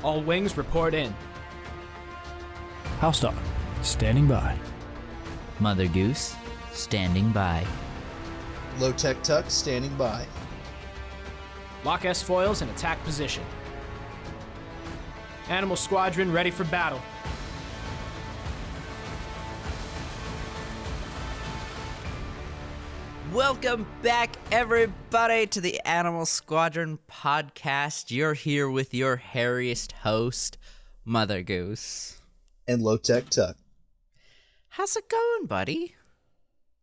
All wings report in. HouseDog, standing by. Mother Goose, standing by. Lowtech Tuck, standing by. Lock S foils in attack position. Animal Squadron ready for battle. Welcome back, everybody, to the Animal Squadron podcast. You're here with your hairiest host, Mother Goose. And Lowtech Tuck. How's it going, buddy?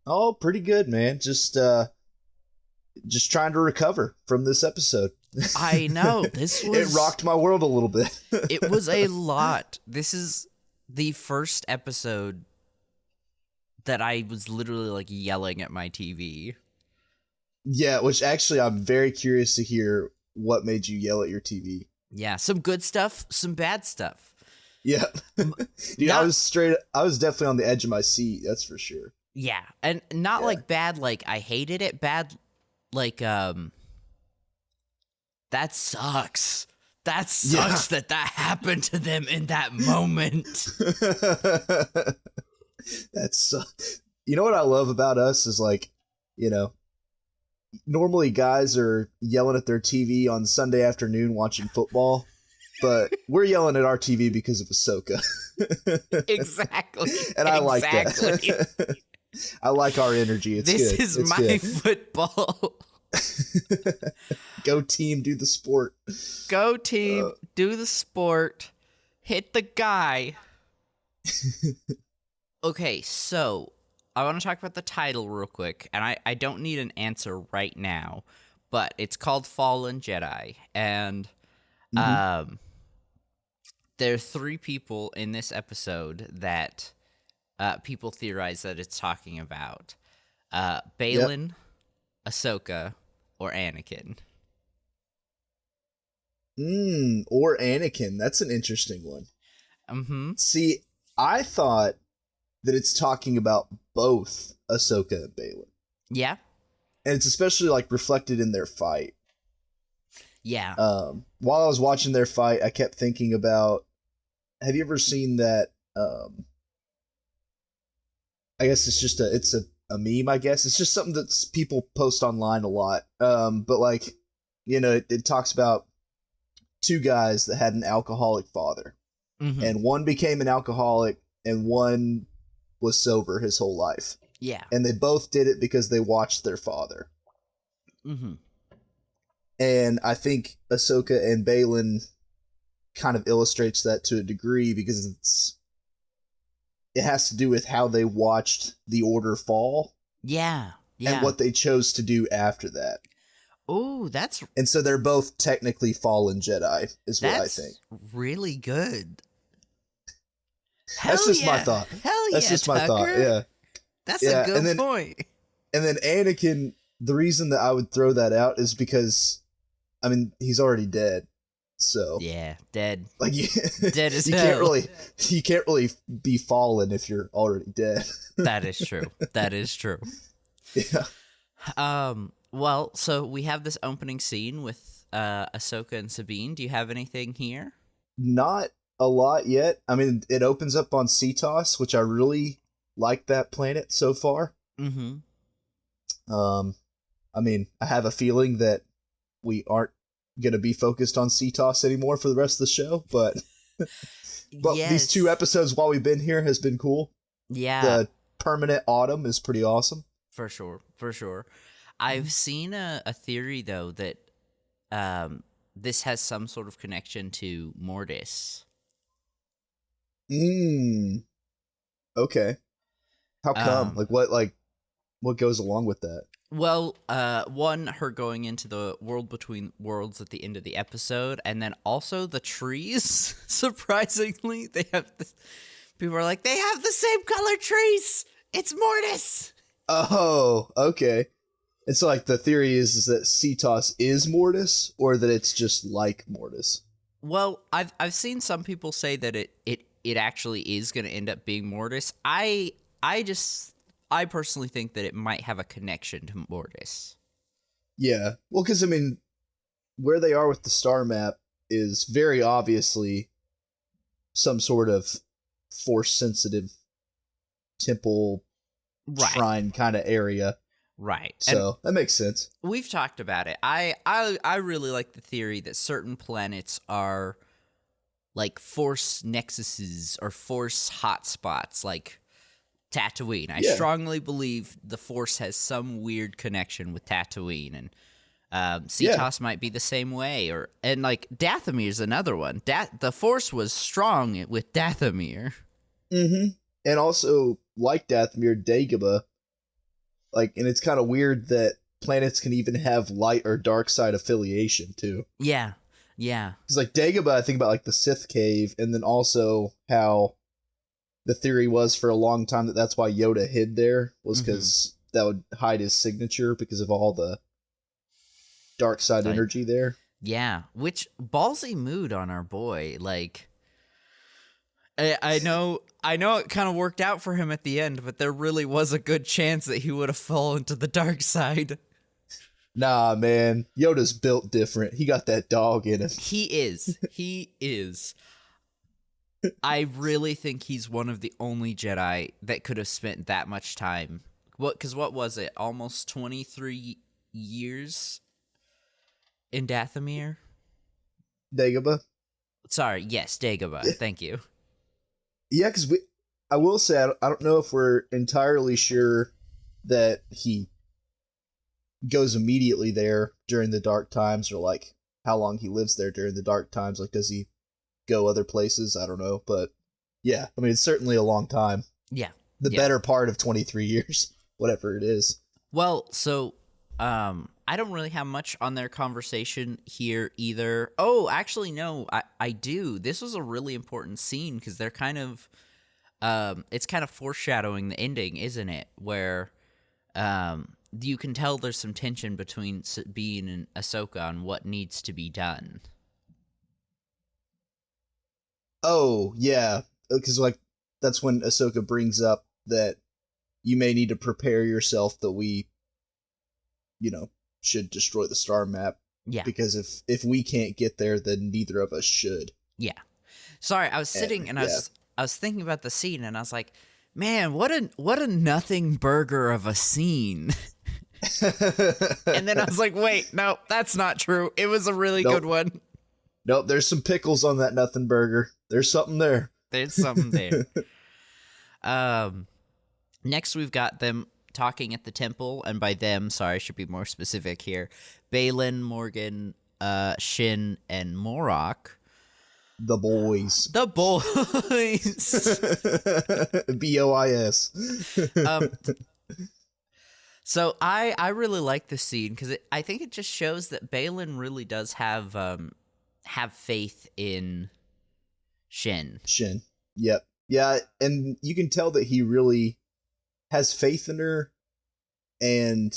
Oh, pretty good, man. Just trying to recover from this episode. I know, this was... It rocked my world a little bit. It was a lot. This is the first episode that I was literally, like, yelling at my TV. Yeah, which actually I'm very curious to hear what made you yell at your TV. Yeah, some good stuff, some bad stuff. Yeah. Dude, I was definitely on the edge of my seat, that's for sure. Yeah, and not like bad, like I hated it, bad, like, that sucks. That sucks that happened to them in that moment. That's, you know what I love about us is, like, you know, normally guys are yelling at their TV on Sunday afternoon watching football, but we're yelling at our TV because of Ahsoka. Exactly. And I like that. I like our energy. It's this good. Is it's my good. Football. Go team, do the sport. Go team, do the sport. Hit the guy. Okay, so I want to talk about the title real quick, and I don't need an answer right now, but it's called Fallen Jedi, and there are three people in this episode that people theorize that it's talking about. Baylan, Ahsoka, or Anakin. Or Anakin. That's an interesting one. Mm-hmm. See, I thought that it's talking about both Ahsoka and Baylan. Yeah. And it's especially, like, reflected in their fight. Yeah. While I was watching their fight, I kept thinking about, have you ever seen that, I guess it's just a meme, I guess. It's just something that people post online a lot. But, like, you know, it talks about two guys that had an alcoholic father. Mm-hmm. And one became an alcoholic and one was sober his whole life. Yeah. And they both did it because they watched their father. Mm-hmm. And I think Ahsoka and Baylan kind of illustrates that to a degree because it has to do with how they watched the Order fall. Yeah. Yeah. And what they chose to do after that. Oh, that's... And so they're both technically fallen Jedi, is what I think. Really good. That's just my thought. Hell That's just my thought, yeah. That's a good point. And then Anakin, the reason that I would throw that out is because, I mean, he's already dead. So yeah, dead. Like dead as you hell. You can't really be fallen if you're already dead. That is true. That is true. Yeah. Well, so we have this opening scene with Ahsoka and Sabine. Do you have anything here? Not a lot yet. I mean, it opens up on Cetos, which I really like that planet so far. Mm-hmm. I mean, I have a feeling that we aren't going to be focused on Cetos anymore for the rest of the show, but Yes. These 2 episodes while we've been here has been cool. Yeah. The permanent autumn is pretty awesome. For sure. For sure. I've seen a theory, though, that this has some sort of connection to Mortis. Okay. How come? What goes along with that? Well, one, her going into the world between worlds at the end of the episode, and then also the trees. Surprisingly, they have this. People are like, they have the same color trees. It's Mortis. Oh, okay. And so, like, the theory is that Cetos is Mortis, or that it's just like Mortis. Well, I've seen some people say that it actually is going to end up being Mortis. I personally think that it might have a connection to Mortis. Yeah. Well, because, I mean, where they are with the star map, is very obviously some sort of force-sensitive temple shrine kind of area. Right. So that makes sense. We've talked about it. I really like the theory that certain planets are like force nexuses or force hotspots, like Tatooine. I strongly believe the force has some weird connection with Tatooine, and Cetos might be the same way. And like Dathomir's another one. The force was strong with Dathomir. Mm-hmm. And also, like Dathomir, Dagobah, like, and it's kind of weird that planets can even have light or dark side affiliation too. Yeah. Because like Dagobah, I think about like the Sith cave, and then also how the theory was for a long time that that's why Yoda hid there, was because that would hide his signature because of all the dark side energy there. Yeah, which ballsy mood on our boy. Like, I know it kind of worked out for him at the end, but there really was a good chance that he would have fallen to the dark side. Nah, man. Yoda's built different. He got that dog in him. He is. I really think he's one of the only Jedi that could have spent that much time. Because what was it? Almost 23 years in Dathomir? Dagobah? Sorry, yes, Dagobah. Thank you. Yeah, because I will say, I don't know if we're entirely sure that he goes immediately there during the dark times, or like how long he lives there during the dark times. Like, does he go other places? I don't know. But yeah, I mean, it's certainly a long time. Yeah. The better part of 23 years, whatever it is. Well, so I don't really have much on their conversation here either. Oh, actually, no, I do. This was a really important scene because they're kind of, it's kind of foreshadowing the ending, isn't it? Where you can tell there's some tension between Sabine and Ahsoka on what needs to be done. Oh, yeah. Because, like, that's when Ahsoka brings up that you may need to prepare yourself that we, should destroy the star map. Yeah. Because if we can't get there, then neither of us should. Yeah. Sorry, I was sitting and I was thinking about the scene, and I was like, man, what a nothing burger of a scene. And then I was like, wait, no, that's not true. It was a really good one. Nope, there's some pickles on that nothing burger. There's something there. There's something there. Next, we've got them talking at the temple, and by them, sorry, I should be more specific here. Baylan, Morgan, Shin, and Morok. The boys. The boys. BOIS. So I really like this scene because I think it just shows that Baylan really does have faith in Shin. Yep. Yeah, and you can tell that he really has faith in her, and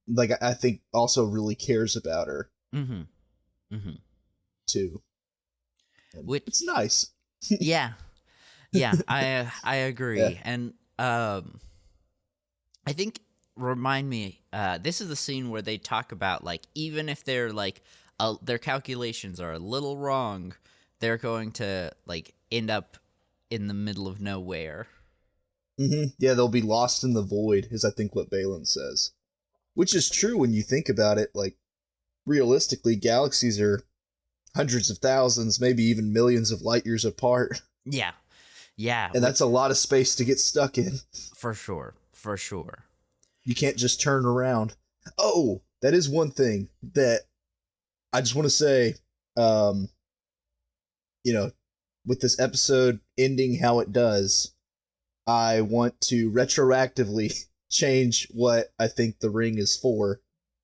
like I think also really cares about her. Too. Which, it's nice. yeah, I agree. Yeah. And I think, remind me, this is the scene where they talk about, like, even if they're like their calculations are a little wrong, they're going to like end up in the middle of nowhere. Yeah, they'll be lost in the void, is I think what Baylan says. Which is true when you think about it. Like, realistically, galaxies are hundreds of thousands, maybe even millions of light years apart. Yeah. And that's a lot of space to get stuck in. For sure. You can't just turn around. Oh, that is one thing that I just want to say, with this episode ending how it does, I want to retroactively change what I think the ring is for.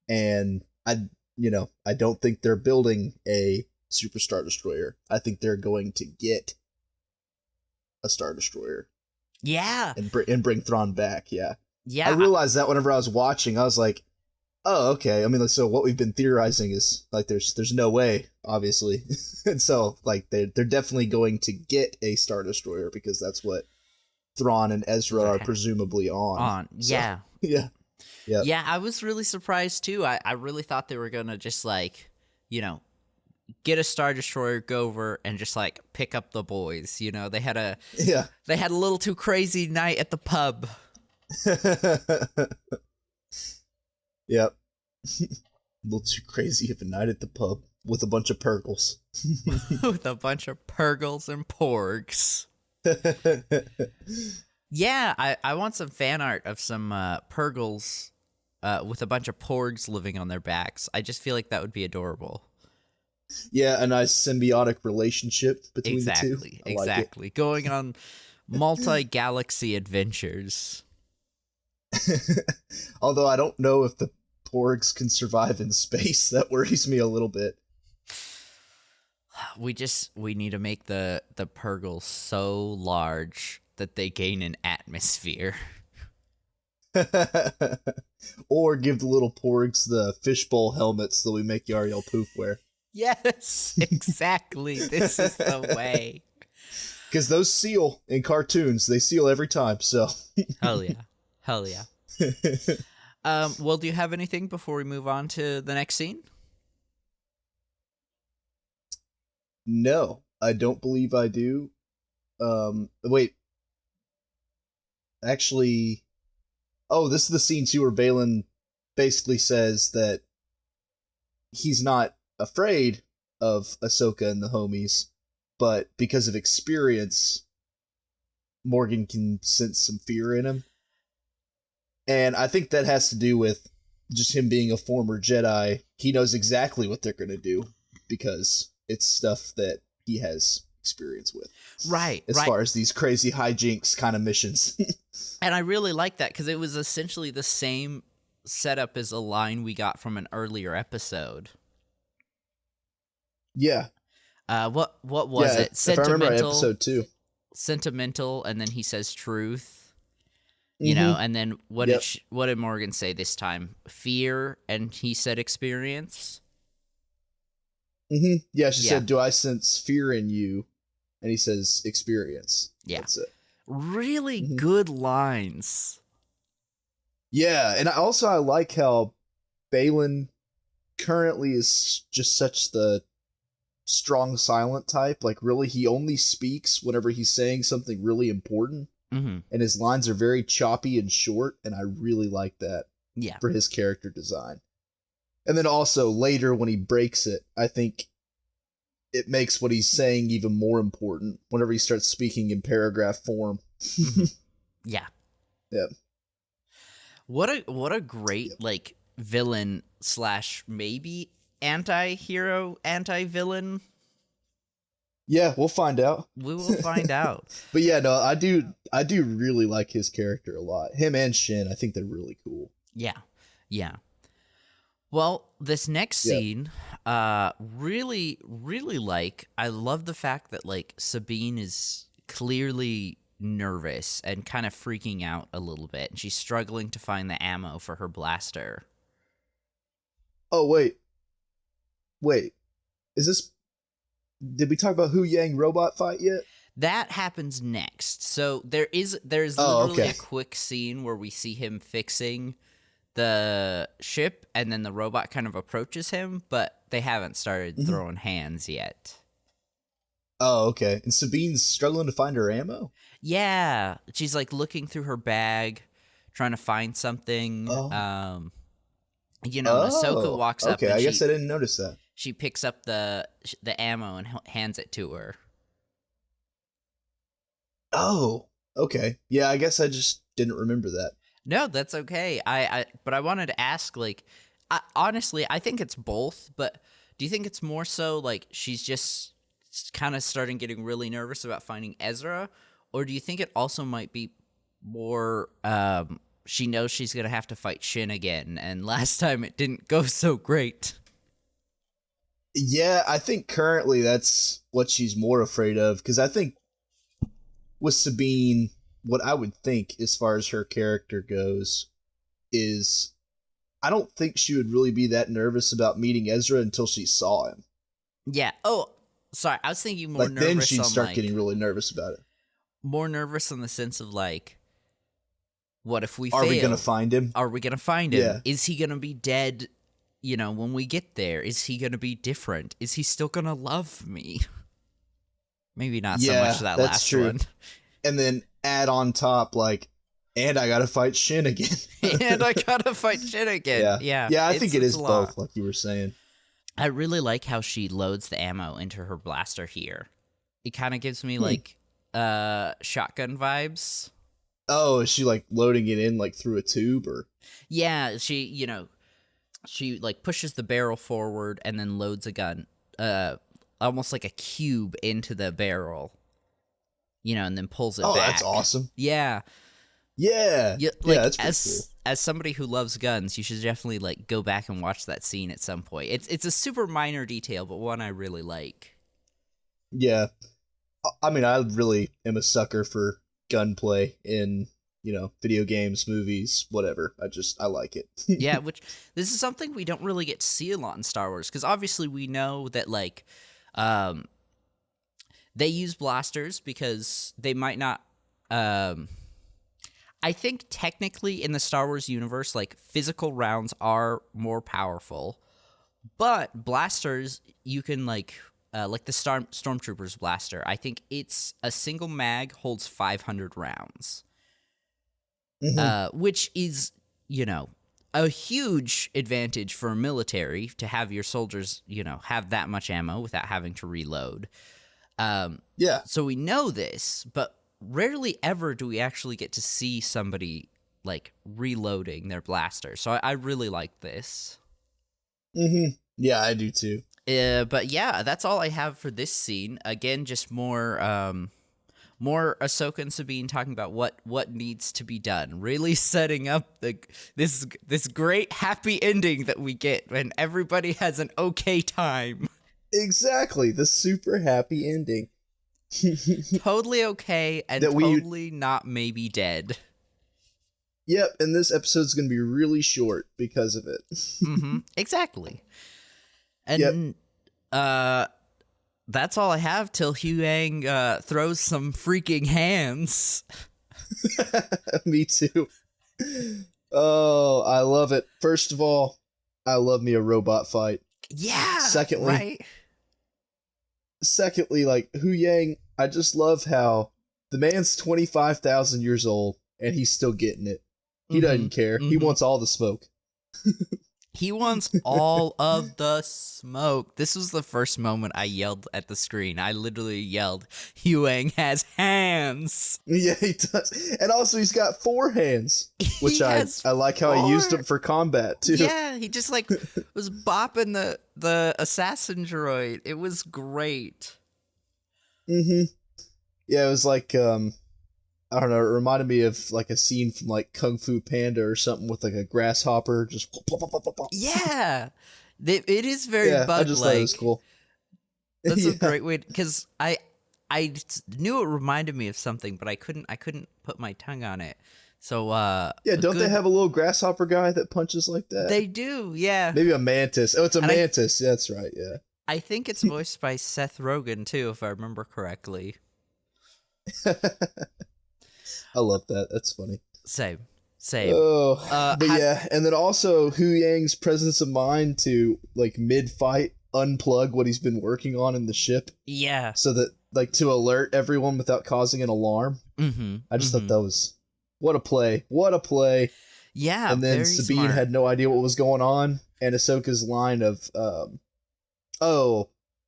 And I don't think they're building a Super Star Destroyer. I think they're going to get a Star Destroyer. Yeah. And bring Thrawn back, yeah. Yeah. I realized that whenever I was watching, I was like, oh, okay. I mean, so what we've been theorizing is, like, there's no way, obviously. And so, like, they're definitely going to get a Star Destroyer because that's what Thrawn and Ezra are presumably on. So, yeah. Yeah. Yeah, I was really surprised, too. I really thought they were going to just, like, get a Star Destroyer, go over, and just like pick up the boys. They had a little too crazy night at the pub. Yep. A little too crazy of a night at the pub with a bunch of Purgles. With a bunch of Purgles and Porgs. Yeah, I want some fan art of some Purgles with a bunch of Porgs living on their backs. I just feel like that would be adorable. Yeah, a nice symbiotic relationship between the two. Exactly. Going on multi-galaxy adventures. Although I don't know if the Porgs can survive in space. That worries me a little bit. We need to make the Purgles so large that they gain an atmosphere. Or give the little Porgs the fishbowl helmets that we make Yariel Poof wear. Yes, exactly. This is the way. Because those seal in cartoons. They seal every time, so. Hell yeah. Well, do you have anything before we move on to the next scene? No, I don't believe I do. Wait. Actually, this is the scene too where Balin basically says that he's not afraid of Ahsoka and the homies, but because of experience, Morgan can sense some fear in him. And I think that has to do with just him being a former Jedi. He knows exactly what they're going to do because it's stuff that he has experience with. Right. As far as these crazy hijinks kind of missions. And I really like that because it was essentially the same setup as a line we got from an earlier episode. Yeah. What was it? If I remember episode 2. Sentimental, and then he says truth. And then what did Morgan say this time? Fear, and he said experience. Mm-hmm. Yeah, she said, "Do I sense fear in you?" And he says, "Experience." Yeah, that's it. Really good lines. Yeah, and I like how Balin currently is just such the strong silent type. Like, really, he only speaks whenever he's saying something really important. Mm-hmm. And his lines are very choppy and short, and I really like that for his character design. And then also later when he breaks it, I think it makes what he's saying even more important whenever he starts speaking in paragraph form. Yeah. Yeah. What a great villain / maybe anti-hero, anti-villain. Yeah, we'll find out. We will find out. But yeah, no, I do really like his character a lot. Him and Shin, I think they're really cool. Yeah. Yeah. Well, this next scene, really, really I love the fact that Sabine is clearly nervous and kind of freaking out a little bit, and she's struggling to find the ammo for her blaster. Oh, wait. Did we talk about Hu Yang robot fight yet? That happens next. So there's literally a quick scene where we see him fixing the ship, and then the robot kind of approaches him, but they haven't started throwing hands yet. Oh, okay. And Sabine's struggling to find her ammo? Yeah. She's looking through her bag, trying to find something. Ahsoka walks up. Okay, I guess I didn't notice that. She picks up the ammo and hands it to her. Oh, okay. Yeah, I guess I just didn't remember that. No, that's okay. But I wanted to ask, honestly, I think it's both, but do you think it's more so, she's just kind of starting getting really nervous about finding Ezra, or do you think it also might be more, she knows she's going to have to fight Shin again, and last time it didn't go so great? Yeah, I think currently that's what she's more afraid of, because I think with Sabine, what I would think as far as her character goes is I don't think she would really be that nervous about meeting Ezra until she saw him. Yeah. Oh, sorry. I was thinking more nervous. Then she'd start getting really nervous about it. More nervous in the sense of what if we fail? Are we going to find him? Are we going to find him? Yeah. Is he going to be dead when we get there, is he going to be different? Is he still going to love me? Maybe not so much that that's last true. one. And then add on top, like, and I gotta fight Shin again. And I gotta fight Shin again. Yeah. I think it is both, like you were saying. I really like how she loads the ammo into her blaster here. It kind of gives me, like, shotgun vibes. Oh, is she, like, loading it in, like, through a tube, or? Yeah, she, she, like, pushes the barrel forward and then loads a gun, almost like a cube into the barrel, and then pulls it back. Oh, that's awesome. Yeah. Yeah. Like, that's pretty cool. As somebody who loves guns, you should definitely, like, go back and watch that scene at some point. It's a super minor detail, but one I really like. Yeah. I mean, I really am a sucker for gunplay in, video games, movies, whatever. I like it. Yeah, which this is something we don't really get to see a lot in Star Wars, because obviously we know that, like, they use blasters because they might not, I think technically in the Star Wars universe, like, physical rounds are more powerful, but blasters, you can, like the Stormtrooper's blaster, I think it's a single mag holds 500 rounds, which is, a huge advantage for a military to have your soldiers, have that much ammo without having to reload. Yeah. So we know this, but rarely ever do we actually get to see somebody, like, reloading their blaster. So I really like this. Yeah, I do too. But yeah, that's all I have for this scene. Again, just more Ahsoka and Sabine talking about what needs to be done. Really setting up this great happy ending that we get when everybody has an okay time. Exactly, the super happy ending. Totally okay and totally not maybe dead. Yep, and this episode's going to be really short because of it. Exactly. And that's all I have till Huyang throws some freaking hands. Me too. Oh, I love it. First of all, I love me a robot fight. Yeah. Secondly, like, Huyang, I just love how the man's 25,000 years old and he's still getting it. He doesn't care. He wants all the smoke. He wants all of the smoke. This was the first moment I yelled at the screen. I literally yelled, Huyang has hands. Yeah, he does. And also he's got 4 hands, which I like how he used them for combat too. Yeah, he just, like, was bopping the assassin droid. It was great. Yeah, it was like, I don't know, it reminded me of, like, a scene from, like, Kung Fu Panda or something with, like, a grasshopper just... Yeah! It is very bug-like. I just thought it was cool. That's a great way, because I knew it reminded me of something, but I couldn't put my tongue on it. So, yeah, don't they have a little grasshopper guy that punches like that? They do, yeah. Maybe a mantis. Oh, it's a mantis. Yeah, that's right, yeah. I think it's voiced by Seth Rogen, too, if I remember correctly. I love that. That's funny. Same. Oh, but yeah, and then also Huyang's presence of mind to, like, mid-fight unplug what he's been working on in the ship. Yeah. So that, like, to alert everyone without causing an alarm. I just thought that was... What a play. What a play. Yeah, and then very Sabine smart. had no idea what was going on, and Ahsoka's line of,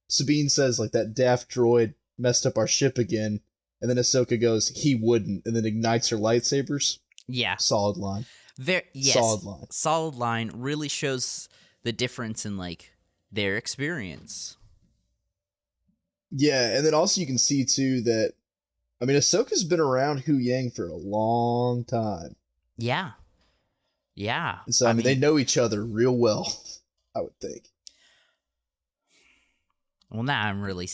Sabine says, like, that daft droid messed up our ship again. And then Ahsoka goes, he wouldn't, and then ignites her lightsabers. Yeah. Solid line. Solid line. Really shows the difference in, like, their experience. Yeah, and then also you can see, too, that, I mean, Ahsoka's been around Huyang for a long time. Yeah. Yeah. And so, I mean, they know each other real well, I would think. Well, now I'm really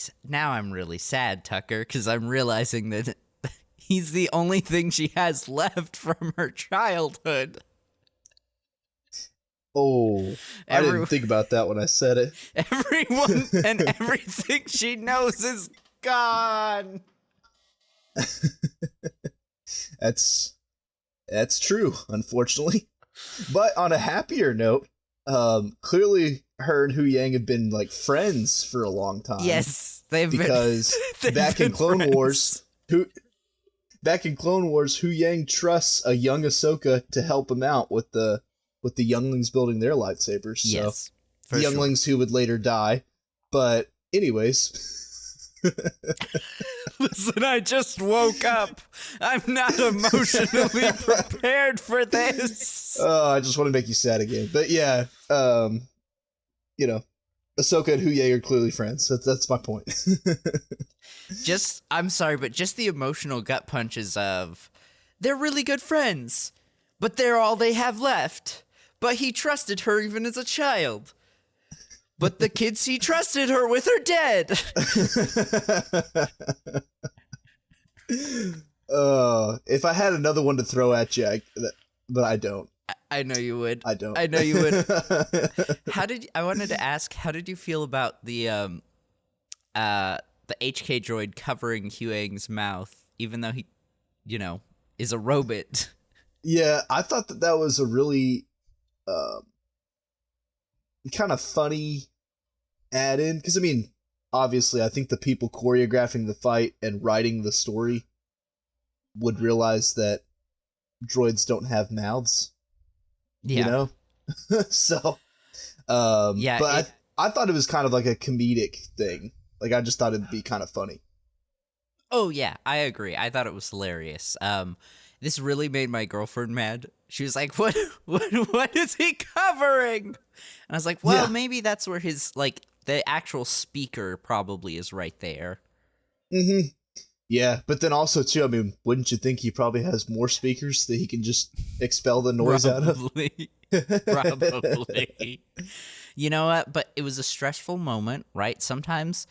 sad, Tucker, because I'm realizing that he's the only thing she has left from her childhood. Oh, I didn't think about that when I said it. Everyone and everything she knows is gone. That's true, unfortunately. But on a happier note, clearly her and Hu Yang have been like friends for a long time. Yes, because back in Clone Wars, Hu Yang trusts a young Ahsoka to help him out with the younglings building their lightsabers. Yes, so the younglings who would later die. But anyways. Listen, I just woke up. I'm not emotionally prepared for this. I just want to make you sad again. But yeah, you know, Ahsoka and Hu Yang are clearly friends. That's my point. I'm sorry, but just the emotional gut punches of, they're really good friends, but they're all they have left. But he trusted her even as a child. But the kids he trusted her with are dead. If I had another one to throw at you, but I don't. I know you would. I don't. I know you would. I wanted to ask, how did you feel about the HK droid covering Huyang's mouth, even though he, is a robot? Yeah, I thought that was a really kind of funny add-in, because I mean, obviously I think the people choreographing the fight and writing the story would realize that droids don't have mouths. Yeah. So yeah, but I thought it was kind of like a comedic thing. Like, I just thought it'd be kind of funny. Oh yeah, I agree. I thought it was hilarious. This really made my girlfriend mad. She was like, what is he covering? And I was like, well, maybe that's where his, the actual speaker probably is right there. Mm-hmm. Yeah, but then also, too, I mean, wouldn't you think he probably has more speakers that he can just expel the noise out of? Probably. You know what? But it was a stressful moment, right? Sometimes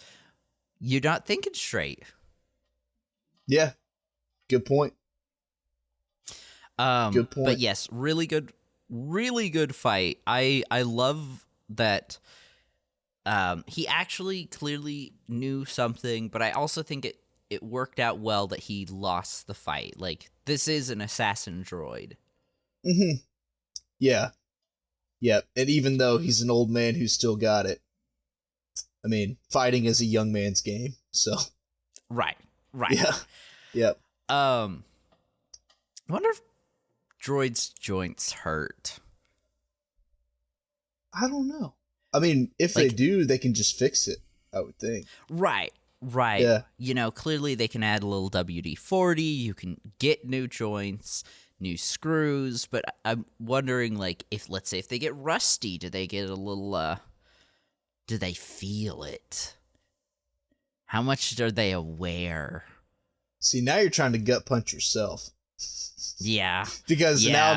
you're not thinking straight. Yeah. Good point. Good point. But yes, really good fight. I love that he actually clearly knew something, but I also think it worked out well that he lost the fight. Like, this is an assassin droid. Mm-hmm. Yeah. Yeah. And even though he's an old man who's still got it, I mean, fighting is a young man's game, so. Right. Yeah. Yep. I wonder if droids' joints hurt. I don't know. I mean, if they do, they can just fix it, I would think. Right. Yeah. Clearly they can add a little WD-40. You can get new joints, new screws. But I'm wondering, let's say if they get rusty, do they get a little, do they feel it? How much are they aware? See, now you're trying to gut punch yourself. Yeah. Because now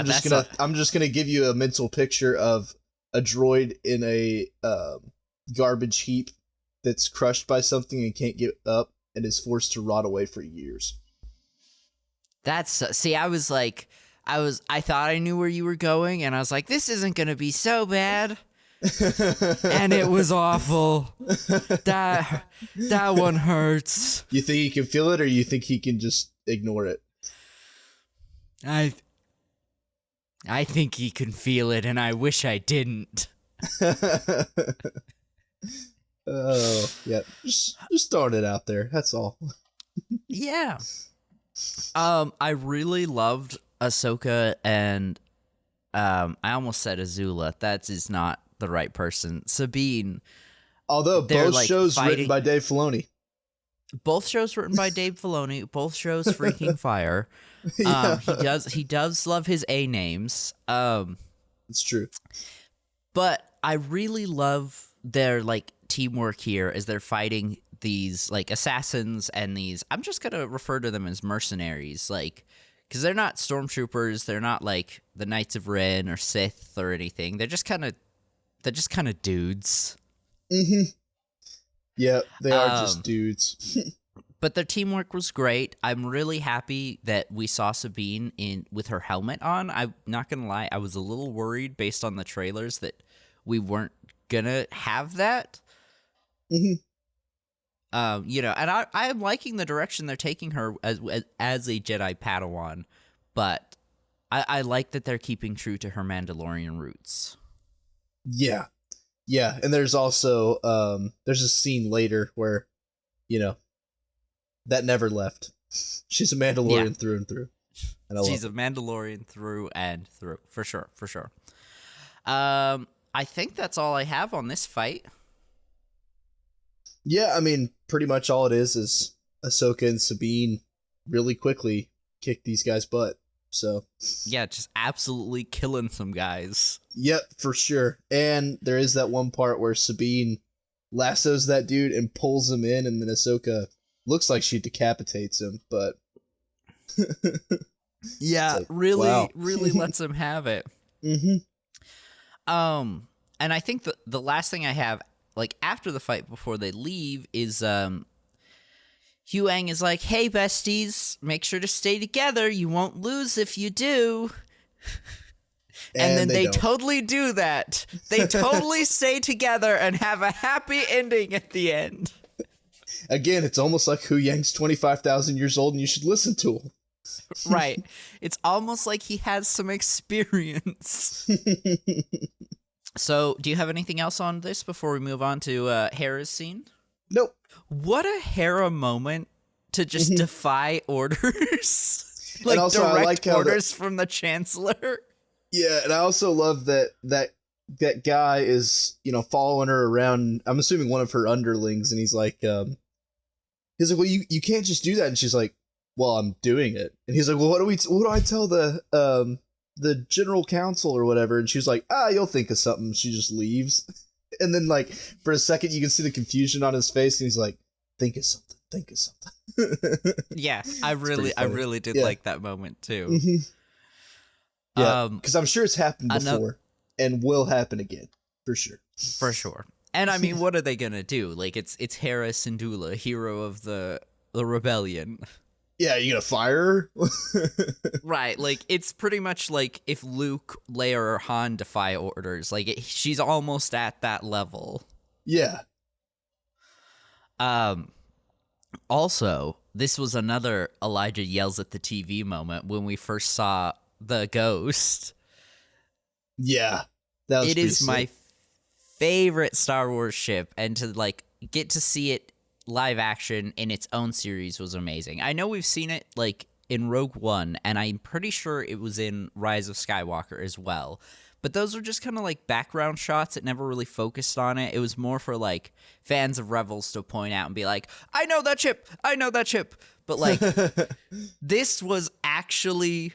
I'm just gonna give you a mental picture of a droid in a garbage heap that's crushed by something and can't get up and is forced to rot away for years. I thought I knew where you were going, and I was like, this isn't gonna be so bad. And it was awful. That one hurts. You think he can feel it, or you think he can just ignore it? I think he can feel it, and I wish I didn't. Oh, yeah. Just throwing it out there. That's all. Yeah. I really loved Ahsoka and I almost said Azula. That is not the right person. Sabine. Although both shows written by Dave Filoni. Both shows written by Dave Filoni. Both shows freaking fire. Yeah. He does love his A names. It's true. But I really love their teamwork here as they're fighting these assassins and these, I'm just gonna refer to them as mercenaries, because they're not stormtroopers, they're not the Knights of Ren or Sith or anything. They're just kind of dudes. Mm-hmm. Yeah, they are just dudes. But their teamwork was great. I'm really happy that we saw Sabine with her helmet on. I'm not gonna lie, I was a little worried based on the trailers that we weren't gonna have that. Mm-hmm. And I'm liking the direction they're taking her as a Jedi Padawan, but I like that they're keeping true to her Mandalorian roots. Yeah. Yeah, and there's also there's a scene later where, you know, that never left. She's a Mandalorian through and through. And She's a Mandalorian through and through, for sure, for sure. I think that's all I have on this fight. Yeah, I mean, pretty much all it is Ahsoka and Sabine really quickly kick these guys' butt. So yeah, just absolutely killing some guys. Yep, for sure. And there is that one part where Sabine lassos that dude and pulls him in, and then Ahsoka looks like she decapitates him, but yeah, like, really, wow. really lets him have it. Mm-hmm. And I think the last thing I have, like after the fight before they leave, is Huang is like, "Hey, besties, make sure to stay together. You won't lose if you do." And then they totally do that. They totally stay together and have a happy ending at the end. Again, it's almost like Hu Yang's 25,000 years old and you should listen to him. Right. It's almost like he has some experience. So, do you have anything else on this before we move on to Hera's scene? Nope. What a Hera moment to just defy orders. Like also, direct orders from the Chancellor. Yeah, and I also love that guy is, you know, following her around. I'm assuming one of her underlings, and he's like, well, you can't just do that. And she's like, well, I'm doing it. And he's like, well, what do I tell the general council or whatever? And she's like, you'll think of something. She just leaves. And then, like, for a second, you can see the confusion on his face, and he's like, think of something. Yeah, I really did like that moment too. Mm-hmm. Yeah, because I'm sure it's happened before and will happen again, for sure. For sure. And I mean, what are they gonna do? Like, it's Hera Syndulla, hero of the rebellion. Yeah, you gonna fire her? Right, like, it's pretty much like if Luke, Leia, or Han defy orders. Like, she's almost at that level. Yeah. Also, this was another Elijah yells at the TV moment when we first saw the ghost. Yeah. That was it is sick. my favorite Star Wars ship, and to, like, get to see it live action in its own series was amazing. I know we've seen it, like, in Rogue One, and I'm pretty sure it was in Rise of Skywalker as well. But those were just kind of like background shots. It never really focused on it. It was more for like fans of Rebels to point out and be like, I know that ship. But like, this was actually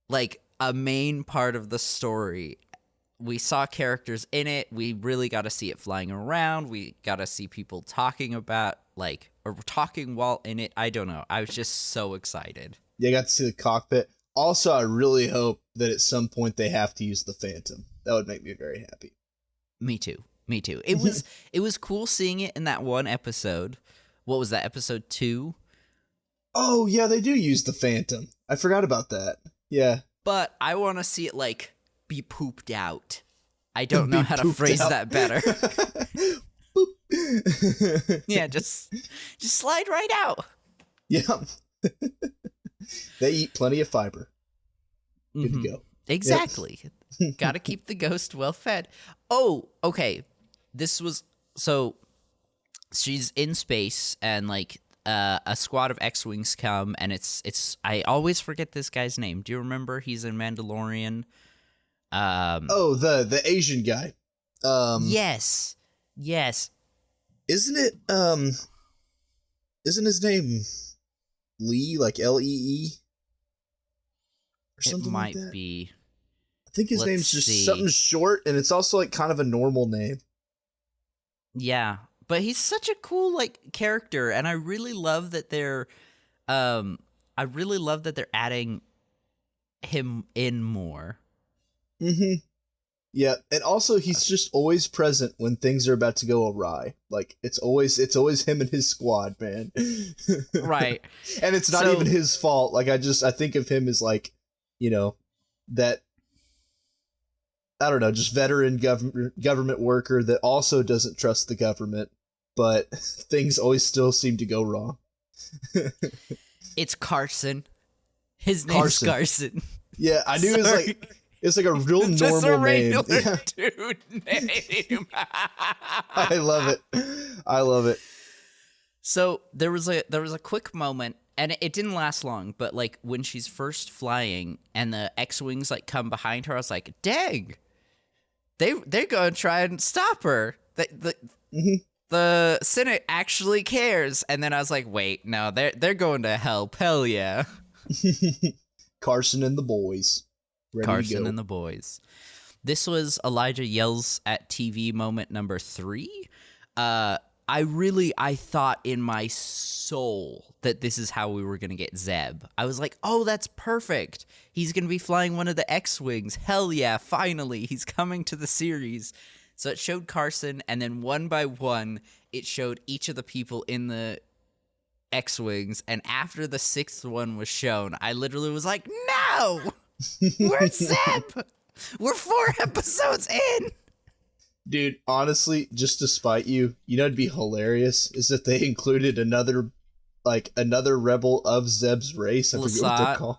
like a main part of the story. We saw characters in it. We really got to see it flying around. We got to see people talking about like, or talking while in it. I don't know. I was just so excited. Yeah, I got to see the cockpit. Also, I really hope that at some point they have to use the Phantom. That would make me very happy. Me too. It was cool seeing it in that one episode. What was that, episode 2? Oh, yeah, they do use the Phantom. I forgot about that. Yeah. But I want to see it, like, be pooped out. I don't know how to phrase that better. Yeah, just slide right out. Yeah. They eat plenty of fiber. Good to go. Exactly. Yep. Got to keep the ghost well fed. Oh, okay. This was so she's in space and like a squad of X-Wings come and it's I always forget this guy's name. Do you remember? He's in Mandalorian. The Asian guy. Yes. Isn't his name Lee, like Lee? Or something it might like that? be. I think his name's just something short, and it's also like kind of a normal name. Yeah, but he's such a cool like character, and I really love that they're adding him in more. Mm-hmm. Yeah, and also he's just always present when things are about to go awry. Like it's always him and his squad, man. Right. And it's not even his fault. Like I think of him as like, you know, that I don't know, just veteran government worker that also doesn't trust the government, but things always still seem to go wrong. It's Carson. His name's Carson. Yeah, I knew it was like It's like a real It's normal just a name. regular Yeah. dude name. I love it. I love it. So there was a quick moment, and it didn't last long, but like when she's first flying and the X-wings like come behind her, I was like, dang, they're gonna try and stop her. The Senate actually cares. And then I was like, wait, no, they're going to help. Hell yeah. Carson and the boys. Ready to Carson go. and the boys. This was Elijah yells at TV moment number 3. I thought in my soul that this is how we were going to get Zeb. I was like, oh, that's perfect. He's going to be flying one of the X-Wings. Hell yeah, finally. He's coming to the series. So it showed Carson, and then one by one, it showed each of the people in the X-Wings. And after the 6th one was shown, I literally was like, no! Where's Zeb? We're 4 episodes in! Dude, honestly, just to spite you, you know, it'd be hilarious is if they included another rebel of Zeb's race. I forget what they're called.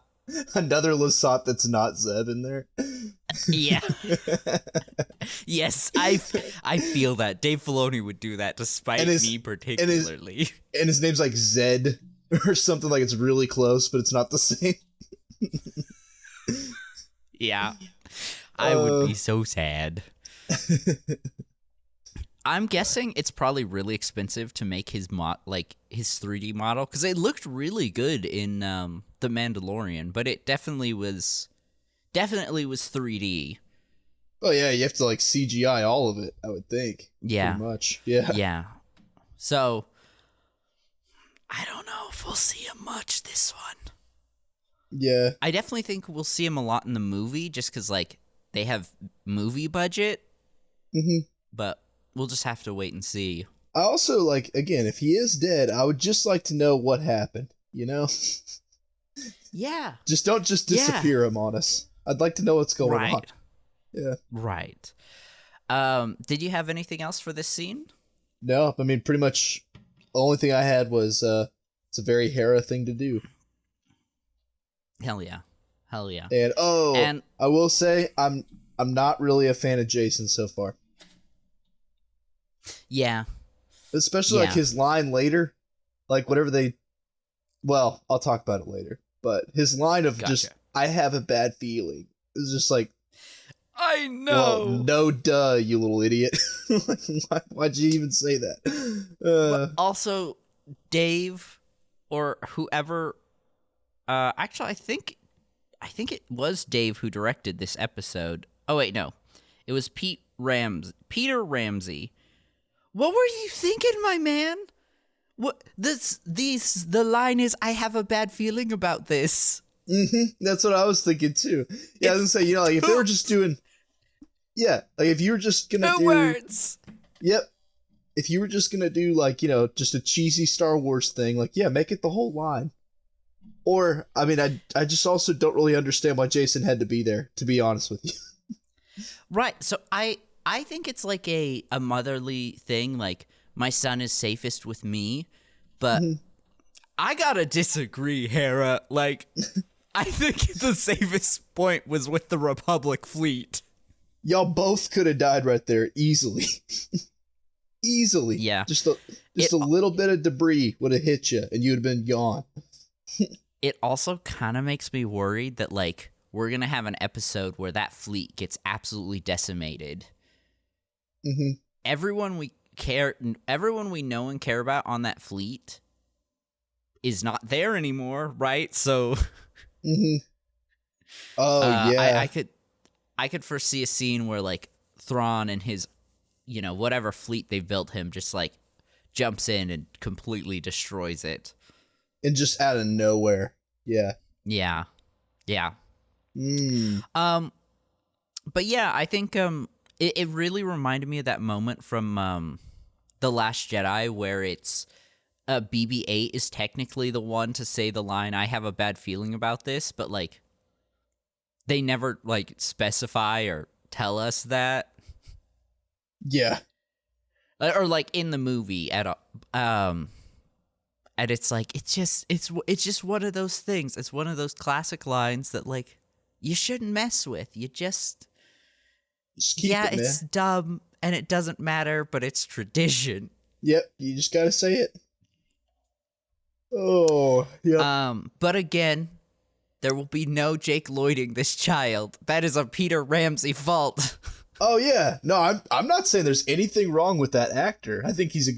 Another Lasat that's not Zeb in there. Yeah. Yes, I feel that. Dave Filoni would do that to spite me particularly. And his name's like Zed or something, like it's really close, but it's not the same. Yeah. I would be so sad. I'm guessing it's probably really expensive to make his his 3D model, because it looked really good in The Mandalorian, but it definitely was 3D. Oh yeah, you have to like CGI all of it, I would think. Yeah. Pretty much. Yeah. Yeah. So I don't know if we'll see him much this one. Yeah. I definitely think we'll see him a lot in the movie, just because like they have movie budget. Mm-hmm. But we'll just have to wait and see. I also, like, again, if he is dead, I would just like to know what happened, you know? Yeah. Just don't just disappear him on us. I'd like to know what's going on. Yeah. Right. Did you have anything else for this scene? No, I mean, pretty much the only thing I had was, it's a very Hera thing to do. Hell yeah. Hell yeah. And, I will say, I'm not really a fan of Jason so far. Yeah. Especially like his line later, like whatever well, I'll talk about it later, but his line of just, I have a bad feeling, is just like, I know. Well, no duh, you little idiot. Why'd you even say that? Also, Dave or whoever, actually I think it was Dave who directed this episode. Oh wait, no. It was Peter Ramsey. What were you thinking, my man? What the line is, I have a bad feeling about this. Mm-hmm. That's what I was thinking too. Yeah, I was gonna say, you know, like if they were just doing, like if you were just gonna do words. Yep. If you were just gonna do like, you know, just a cheesy Star Wars thing, like make it the whole line. Or I mean, I just also don't really understand why Jason had to be there, to be honest with you. Right. So I think it's like a motherly thing, like my son is safest with me, but I gotta disagree, Hera. Like, I think the safest point was with the Republic fleet. Y'all both could have died right there easily. Easily. Yeah. Just a little bit of debris would have hit you and you'd have been gone. It also kind of makes me worried that, like, we're going to have an episode where that fleet gets absolutely decimated. Mm-hmm. Everyone we know and care about on that fleet is not there anymore, right? So, mm-hmm. Oh yeah, I could foresee a scene where like Thrawn and his, you know, whatever fleet they built him just like jumps in and completely destroys it, and just out of nowhere. Yeah. But yeah, I think it really reminded me of that moment from The Last Jedi where it's BB-8 is technically the one to say the line, I have a bad feeling about this, but like they never like specify or tell us that. Yeah. Or like in the movie at and it's like it's just one of those things. It's one of those classic lines that like you shouldn't mess with. You just keep it, man. It's dumb and it doesn't matter, but it's tradition. Yep, you just gotta say it. Oh, yeah. But again, there will be no Jake Lloyding this child. That is a Peter Ramsey fault. Oh yeah, no, I'm not saying there's anything wrong with that actor. I think he's a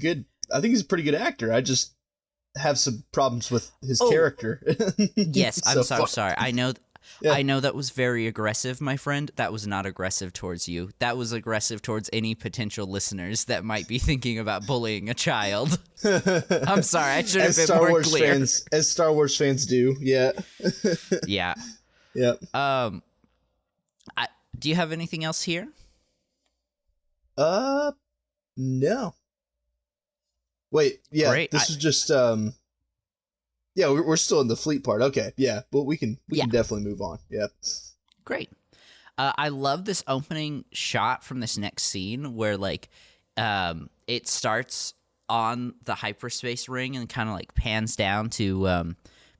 pretty good actor. I just have some problems with his character. Yes, I'm so sorry. I know that was very aggressive, my friend. That was not aggressive towards you. That was aggressive towards any potential listeners that might be thinking about bullying a child. I'm sorry, I should have been more clear. As Star Wars fans do, yeah. Yeah. Yeah. Do you have anything else here? No. Wait, yeah, Great. this is just, yeah, we're still in the fleet part. Okay, yeah, but we can definitely move on. Yeah. Great. I love this opening shot from this next scene where, like, it starts on the hyperspace ring and kind of, like, pans down to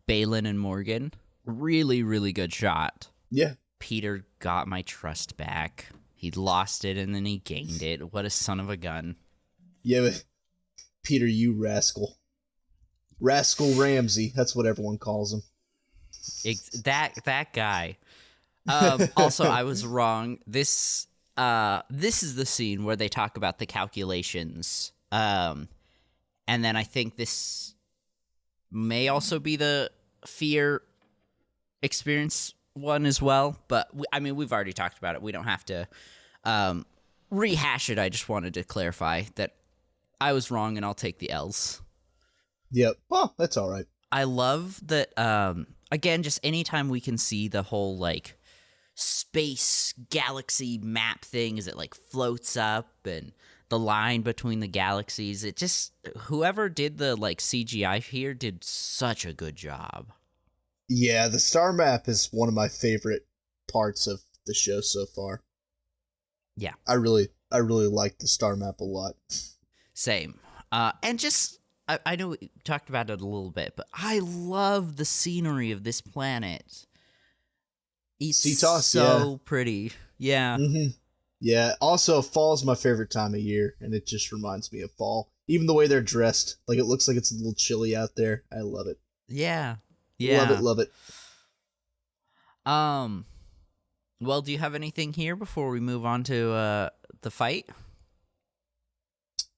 Baylan and Morgan. Really, really good shot. Yeah. Peter got my trust back. He lost it and then he gained it. What a son of a gun. Yeah, but Peter, you rascal. Rascal Ramsey. That's what everyone calls him. That guy. Also, I was wrong. This is the scene where they talk about the calculations. And then I think this may also be the fear experience one as well. But, we've already talked about it. We don't have to rehash it. I just wanted to clarify that I was wrong and I'll take the L's. Yep. Well, that's all right. I love that, again, just anytime we can see the whole, like, space galaxy map thing as it, like, floats up and the line between the galaxies, it just, whoever did the, like, CGI here did such a good job. Yeah, the star map is one of my favorite parts of the show so far. Yeah. I really like the star map a lot. Same. And just, I know we talked about it a little bit, but I love the scenery of this planet. It's so pretty. Yeah. Mm-hmm. Yeah. Also, fall's my favorite time of year, and it just reminds me of fall. Even the way they're dressed, like it looks like it's a little chilly out there. I love it. Yeah. Yeah. Love it. Well, do you have anything here before we move on to the fight?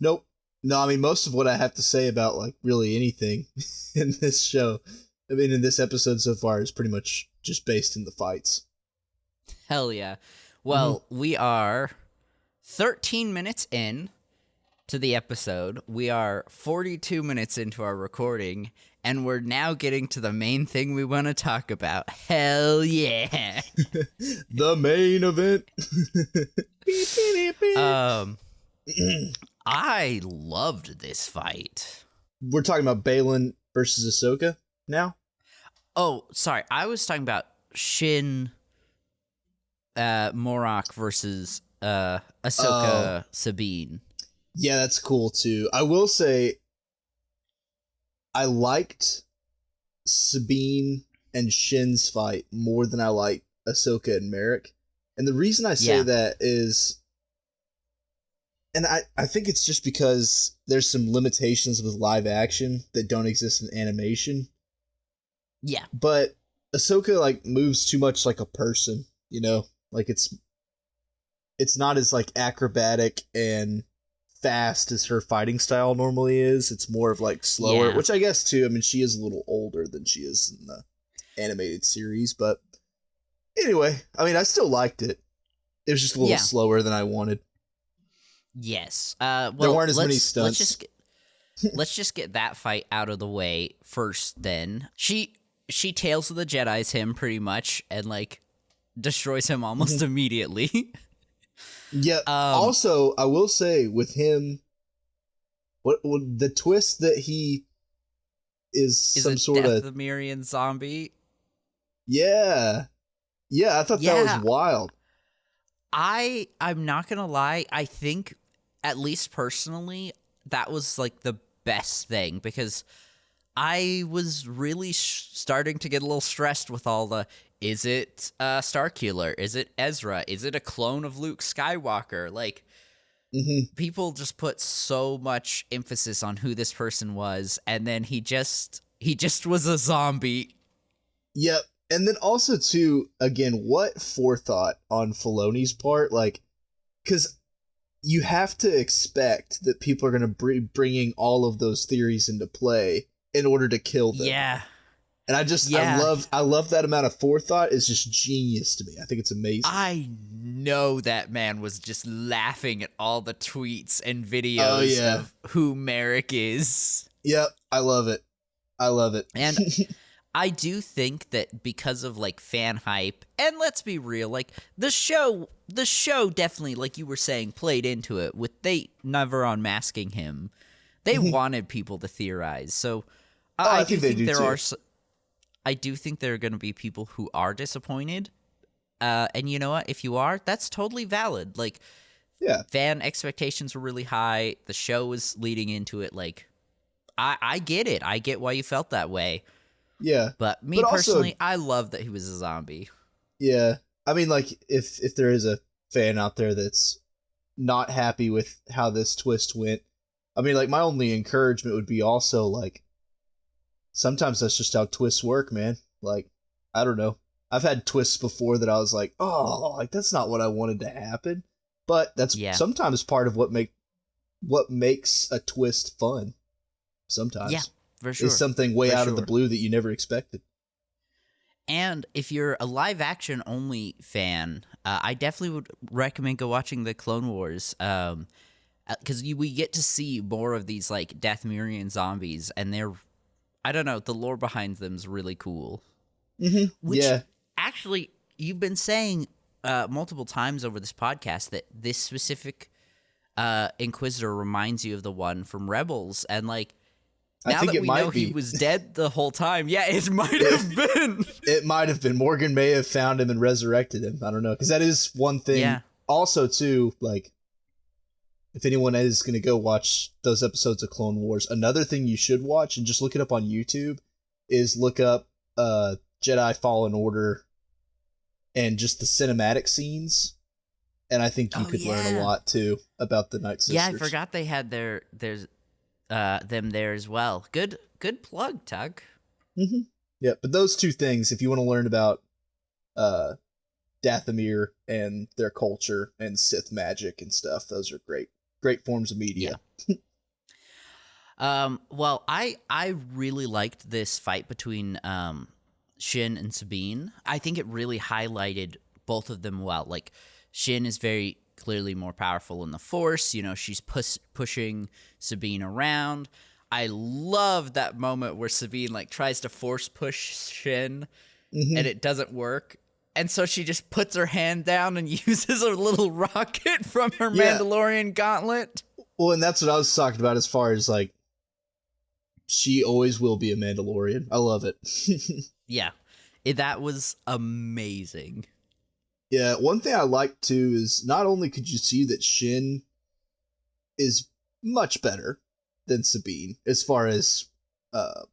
Nope. No, I mean, most of what I have to say about, like, really anything in this show, in this episode so far, is pretty much just based in the fights. Hell yeah. Well, we are 13 minutes in to the episode. We are 42 minutes into our recording, and we're now getting to the main thing we want to talk about. Hell yeah. The main event. I loved this fight. We're talking about Baylan versus Ahsoka now? Oh, sorry. I was talking about Shin Morak versus Ahsoka Sabine. Yeah, that's cool too. I will say I liked Sabine and Shin's fight more than I like Ahsoka and Merrick. And the reason I say that is, and I think it's just because there's some limitations with live action that don't exist in animation. Yeah. But Ahsoka, like, moves too much like a person, you know? Like, it's not as, like, acrobatic and fast as her fighting style normally is. It's more of, like, slower, which I guess, too, I mean, she is a little older than she is in the animated series. But anyway, I mean, I still liked it. It was just a little slower than I wanted. Yes. Well, there weren't as many stunts. Let's just get that fight out of the way first. Then she tails the Jedi's him pretty much and like destroys him almost immediately. Yeah. Also, I will say with him, what the twist that he is some sort of Dathomirian zombie. Yeah. I thought that was wild. I'm not gonna lie. I think, at least personally, that was like the best thing because I was really starting to get a little stressed with all the Is it Starkiller? Is it Ezra? Is it a clone of Luke Skywalker? Like, people just put so much emphasis on who this person was, and then he just was a zombie. Yep. And then also, too, again, what forethought on Filoni's part? Like, because you have to expect that people are going to be bringing all of those theories into play in order to kill them. Yeah. And I love that amount of forethought. It's just genius to me. I think it's amazing. I know that man was just laughing at all the tweets and videos of who Merrick is. Yep, I love it. And I do think that because of like fan hype, and let's be real, like the show definitely, like you were saying, played into it with they never unmasking him. They wanted people to theorize. So I do think there are going to be people who are disappointed. And you know what? If you are, that's totally valid. Like, fan expectations were really high. The show was leading into it. Like, I get it. I get why you felt that way. Yeah. But personally, I love that he was a zombie. Yeah. I mean, like, if there is a fan out there that's not happy with how this twist went, I mean, like, my only encouragement would be also, like, sometimes that's just how twists work, man. Like, I don't know. I've had twists before that I was like, oh, like, that's not what I wanted to happen. But that's sometimes part of what makes a twist fun. Sometimes. Yeah, for sure. It's something way out of the blue that you never expected. And if you're a live action only fan, I definitely would recommend go watching the Clone Wars. Because we get to see more of these like Dathomirian zombies, and they're, I don't know, the lore behind them is really cool. Which, actually, you've been saying multiple times over this podcast that this specific Inquisitor reminds you of the one from Rebels, and like, now that we know he was dead the whole time, it might have been. It might have been. Morgan may have found him and resurrected him. I don't know, because that is one thing. Yeah. Also, too, like, if anyone is going to go watch those episodes of Clone Wars, another thing you should watch, and just look it up on YouTube, is look up Jedi Fallen Order and just the cinematic scenes. And I think you could learn a lot, too, about the Night Sisters. Yeah, I forgot they had them there as well. Good plug, Tug. Yeah, but those two things, if you want to learn about Dathomir and their culture and Sith magic and stuff, those are great forms of media. Yeah. Well, I really liked this fight between Shin and Sabine. I think it really highlighted both of them well. Like, Shin is very clearly more powerful in the Force. You know, she's pushing Sabine around. I love that moment where Sabine like tries to force push Shin and it doesn't work. And so she just puts her hand down and uses a little rocket from her Mandalorian gauntlet. Well, and that's what I was talking about as far as like, she always will be a Mandalorian. I love it. Yeah. That was amazing. Yeah, one thing I like too is not only could you see that Shin is much better than Sabine as far as like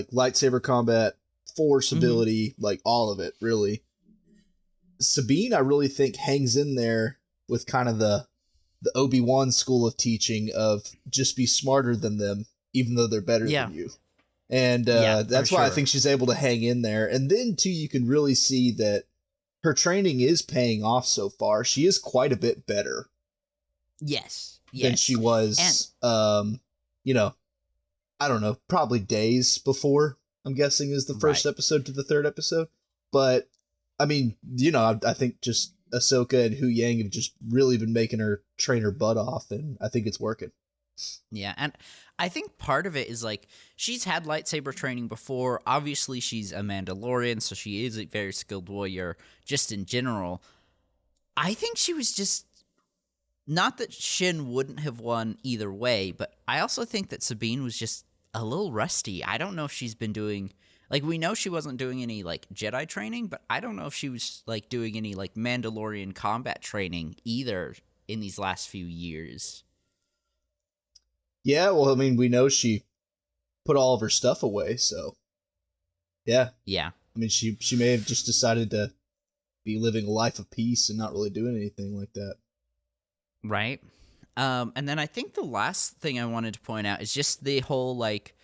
lightsaber combat, Force ability, like all of it, really. Sabine, I really think, hangs in there with kind of the Obi-Wan school of teaching of just be smarter than them, even though they're better than you. And that's why I think she's able to hang in there. And then, too, you can really see that her training is paying off so far. She is quite a bit better. Yes. Than she was, you know, I don't know, probably days before, I'm guessing, is the first episode to the third episode. But, I mean, you know, I think just Ahsoka and Hu Yang have just really been making her train her butt off, and I think it's working. Yeah, and I think part of it is, like, she's had lightsaber training before. Obviously, she's a Mandalorian, so she is a very skilled warrior, just in general. I think she was just... Not that Shin wouldn't have won either way, but I also think that Sabine was just a little rusty. I don't know if she's been doing... Like, we know she wasn't doing any, like, Jedi training, but I don't know if she was, like, doing any, like, Mandalorian combat training either in these last few years. Yeah, well, I mean, we know she put all of her stuff away, so... Yeah. Yeah. I mean, she may have just decided to be living a life of peace and not really doing anything like that. Right. And then I think the last thing I wanted to point out is just the whole like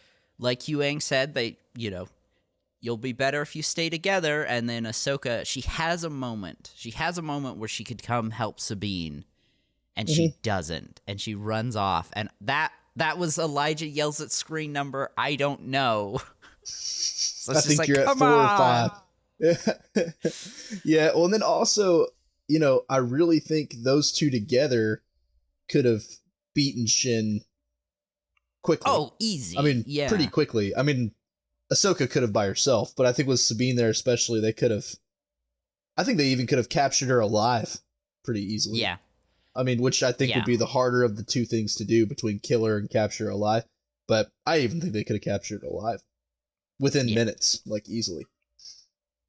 Yuang said, they, you'll be better if you stay together. And then Ahsoka, she has a moment. She has a moment where she could come help Sabine, and she doesn't, and she runs off. And that was Elijah yells at screen number I don't know. So I think you're at 4 or 5. Yeah. Well, and then also, I really think those two together could have beaten Shin quickly. Oh, easy. I mean, yeah. pretty quickly. I mean, Ahsoka could have by herself, but I think with Sabine there especially, they could have. I think they even could have captured her alive pretty easily. Yeah. I mean, which I think would be the harder of the two things to do between kill her and capture her alive. But I even think they could have captured her alive within minutes, like easily.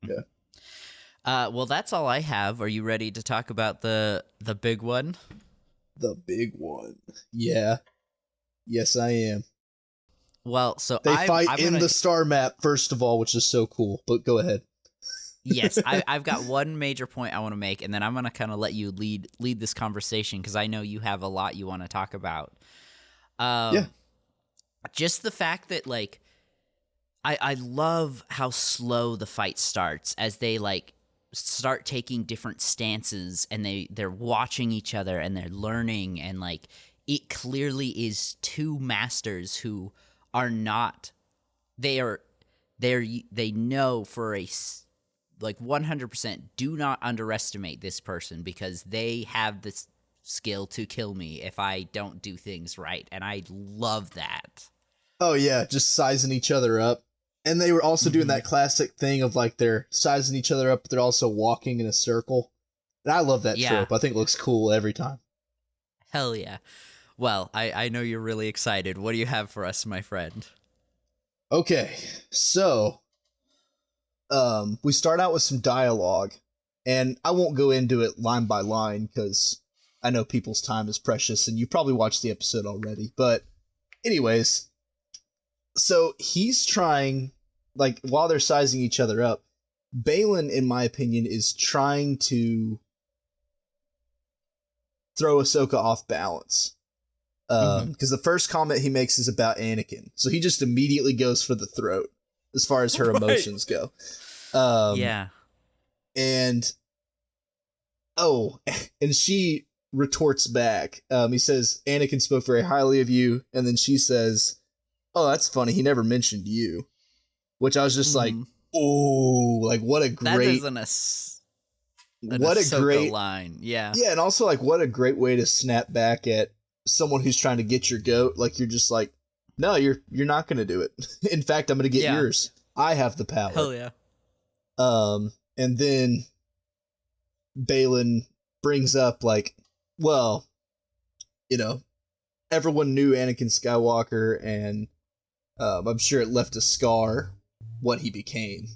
Yeah. Well, that's all I have. Are you ready to talk about the big one? The big one. Yeah. Yes, I am. Well, so they fight in the star map, first of all, which is so cool. But go ahead. Yes, I've got one major point I want to make, and then I'm going to kind of let you lead this conversation because I know you have a lot you want to talk about. Just the fact that, like, I love how slow the fight starts as they, like, start taking different stances, and they're watching each other, and they're learning, and, like, it clearly is two masters who are not... They know for a... Like 100%, do not underestimate this person because they have this skill to kill me if I don't do things right, and I love that. Oh yeah, just sizing each other up, and they were also doing that classic thing of like they're sizing each other up, but they're also walking in a circle, and I love that trope. I think it looks cool every time. Hell yeah! Well, I know you're really excited. What do you have for us, my friend? Okay, so. We start out with some dialogue, and I won't go into it line by line because I know people's time is precious, and you probably watched the episode already. But anyways, so he's trying, like, while they're sizing each other up, Balin, in my opinion, is trying to throw Ahsoka off balance. Because the first comment he makes is about Anakin, so he just immediately goes for the throat as far as her emotions go. And she retorts back. He says, Anakin spoke very highly of you, and then she says, oh, that's funny, he never mentioned you. Which I was just like, oh, like what a great... That is what a great line. Yeah. Yeah, and also like what a great way to snap back at someone who's trying to get your goat. Like you're just like, no, you're not gonna do it. In fact, I'm gonna get yours. I have the power. Hell yeah. And then Balin brings up like, well, everyone knew Anakin Skywalker, and I'm sure it left a scar what he became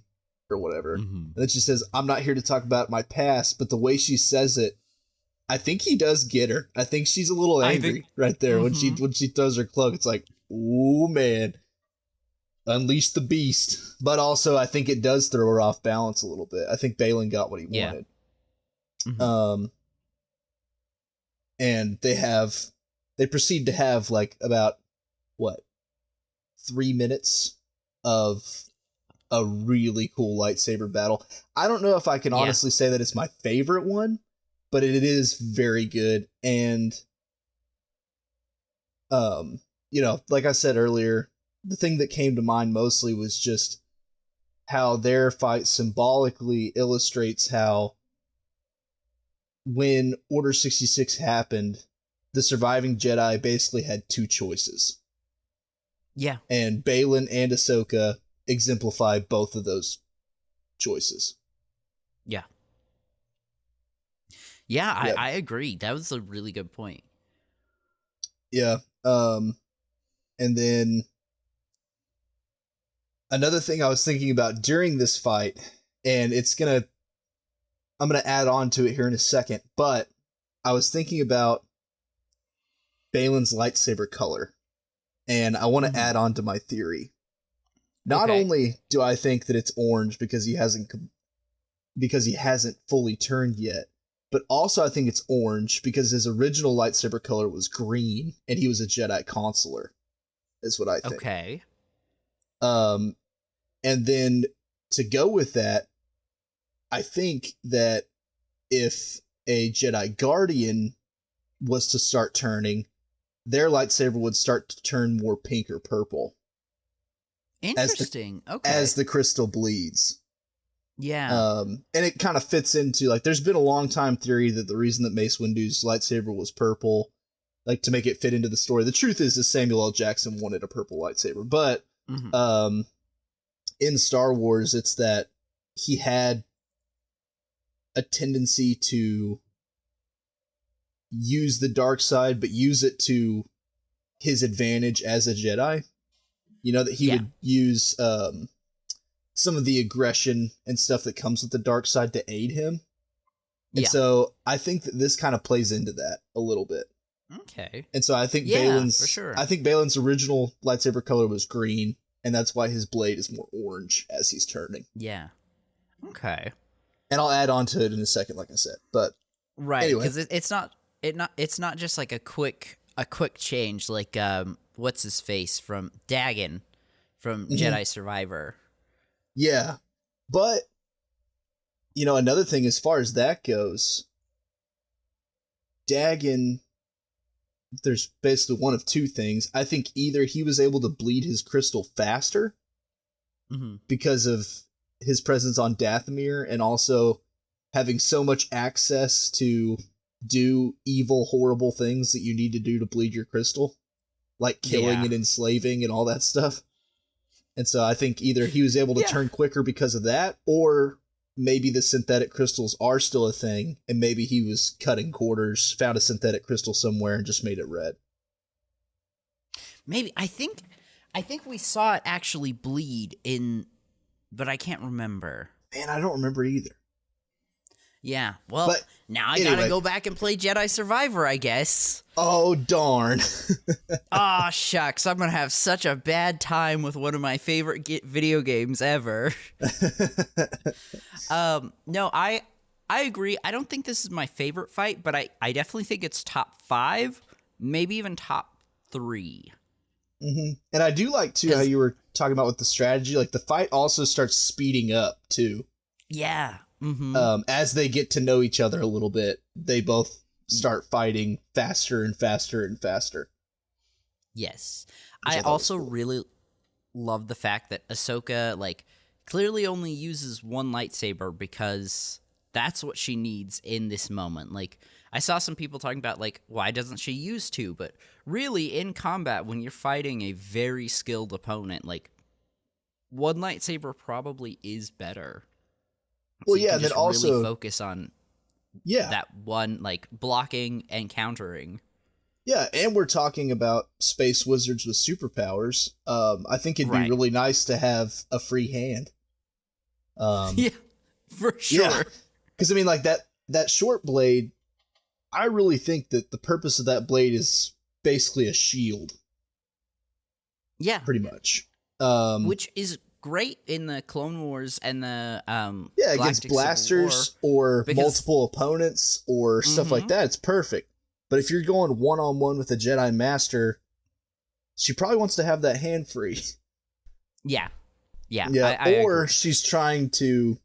or whatever. And then she says, I'm not here to talk about my past, but the way she says it, I think he does get her. I think she's a little angry right there when she throws her cloak. It's like, oh man, unleash the beast. But also, I think it does throw her off balance a little bit. I think Balin got what he wanted. And they proceed to have like about 3 minutes of a really cool lightsaber battle. I don't know if I can honestly say that it's my favorite one, but it is very good. And like I said earlier, the thing that came to mind mostly was just how their fight symbolically illustrates how when Order 66 happened, the surviving Jedi basically had two choices. Yeah. And Balin and Ahsoka exemplify both of those choices. Yeah. Yeah, I agree. That was a really good point. Yeah. And then another thing I was thinking about during this fight, and I'm gonna add on to it here in a second, but I was thinking about Balin's lightsaber color, and I want to add on to my theory. Not Okay. only do I think that it's orange because he hasn't fully turned yet, but also I think it's orange because his original lightsaber color was green and he was a Jedi consular. Is what I think. Okay. And then to go with that, I think that if a Jedi Guardian was to start turning, their lightsaber would start to turn more pink or purple Interesting. Okay. as the crystal bleeds. Yeah. And it kind of fits into, like, there's been a long time theory that the reason that Mace Windu's lightsaber was purple, like, to make it fit into the story. The truth is Samuel L. Jackson wanted a purple lightsaber, but in Star Wars, it's that he had a tendency to use the dark side, but use it to his advantage as a Jedi. You know, that he would use some of the aggression and stuff that comes with the dark side to aid him. And so I think that this kind of plays into that a little bit. Okay. And so I think for sure. I think Balin's original lightsaber color was green, and that's why his blade is more orange as he's turning. Yeah. Okay. And I'll add on to it in a second, like I said. But Right, anyway. because it's not just like a quick change, like what's his face from Dagon from Jedi Survivor. Yeah. But, you know, another thing as far as that goes, Dagon, there's basically one of two things. I think either he was able to bleed his crystal faster because of his presence on Dathomir, and also having so much access to do evil, horrible things that you need to do to bleed your crystal, like killing and enslaving and all that stuff. And so I think either he was able to turn quicker because of that, or maybe the synthetic crystals are still a thing, and maybe he was cutting corners, found a synthetic crystal somewhere, and just made it red. Maybe I think we saw it actually bleed in, but I can't remember. Man, I don't remember either. Yeah, well, But now I anyway. gotta go back and play Jedi Survivor, I guess. Oh, darn. Aw, shucks, I'm gonna have such a bad time with one of my favorite video games ever. No, I agree. I don't think this is my favorite fight, but I definitely think it's top 5, maybe even top 3. And I do like, too, how you were talking about with the strategy. Like, the fight also starts speeding up, too. Yeah. As they get to know each other a little bit, they both start fighting faster and faster and faster. Yes. I also really love the fact that Ahsoka, like, clearly only uses one lightsaber because that's what she needs in this moment. Like, I saw some people talking about, like, why doesn't she use 2? But really, in combat, when you're fighting a very skilled opponent, like, one lightsaber probably is better. Well, so you yeah, can then just also really focus on that one, like, blocking and countering. Yeah, and we're talking about space wizards with superpowers. I think it'd be really nice to have a free hand. Yeah, for sure. Yeah, because I mean, like that short blade, I really think that the purpose of that blade is basically a shield. Yeah, pretty much. Which is great in the Clone Wars and the against blasters or multiple opponents or stuff like that. It's perfect. But if you're going one-on-one with a Jedi Master, she probably wants to have that hand free. Yeah. I or agree. She's trying to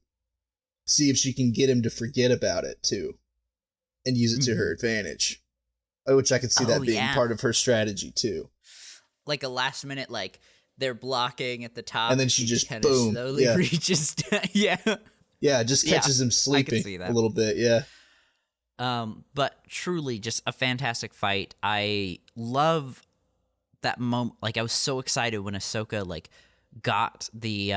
see if she can get him to forget about it too, and use it to her advantage. Which I could see that being part of her strategy too. Like a last minute, like they're blocking at the top, and then she just kind boom, of slowly reaches. Just catches him sleeping a little bit. Yeah. But truly, just a fantastic fight. I love that moment. Like, I was so excited when Ahsoka like got the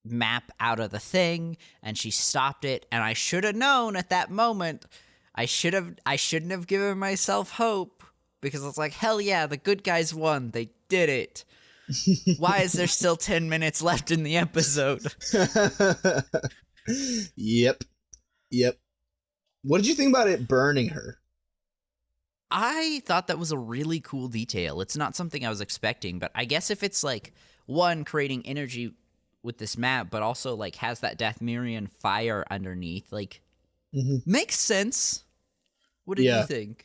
map out of the thing and she stopped it. And I should have known at that moment. I shouldn't have given myself hope, because it's like, hell yeah, the good guys won. They did it. Why is there still 10 minutes left in the episode? Yep. What did you think about it burning her? I thought that was a really cool detail. It's not something I was expecting, but I guess if it's like one, creating energy with this map, but also like has that Dathmerian fire underneath. Like, makes sense. What did you think?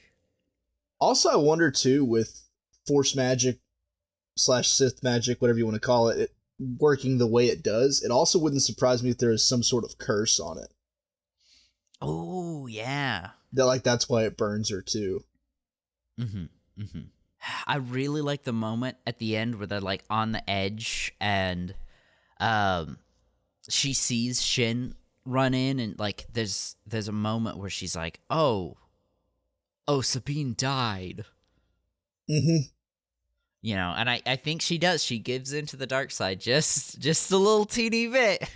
Also, I wonder too, with Force magic / Sith magic, whatever you want to call it, working the way it does, it also wouldn't surprise me if there is some sort of curse on it. Oh yeah, that's why it burns her too. I really like the moment at the end where they're like on the edge and she sees Shin run in, and like there's a moment where she's like, oh, Sabine died. You know, and I think she does. She gives into the dark side just a little teeny bit.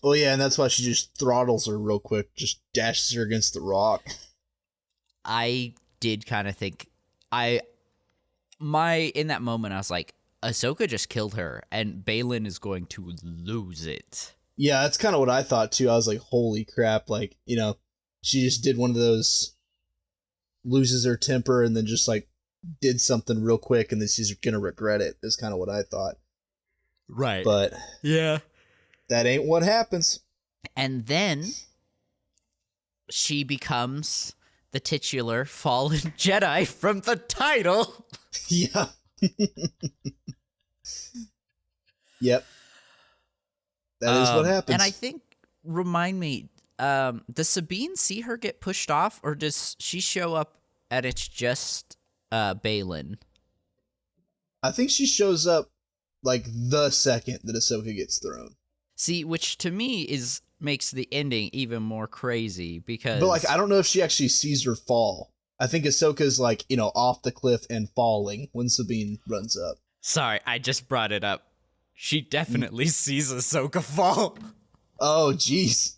Oh yeah, and that's why she just throttles her real quick, just dashes her against the rock. I did kind of think in that moment I was like, Ahsoka just killed her, and Baylan is going to lose it. Yeah, that's kind of what I thought too. I was like, holy crap, like, you know, she just did one of those, loses her temper and then just like did something real quick and then she's gonna regret it, is kind of what I thought. Right. But yeah, that ain't what happens. And then she becomes the titular Fallen Jedi from the title. Yeah. Yep. That is what happens. And I think, remind me, does Sabine see her get pushed off, or does she show up and it's just Baylan? I think she shows up like the second that Ahsoka gets thrown. See, which to me makes the ending even more crazy, because... But like, I don't know if she actually sees her fall. I think Ahsoka's like, you know, off the cliff and falling when Sabine runs up. Sorry, I just brought it up. She definitely sees Ahsoka fall. Oh, jeez.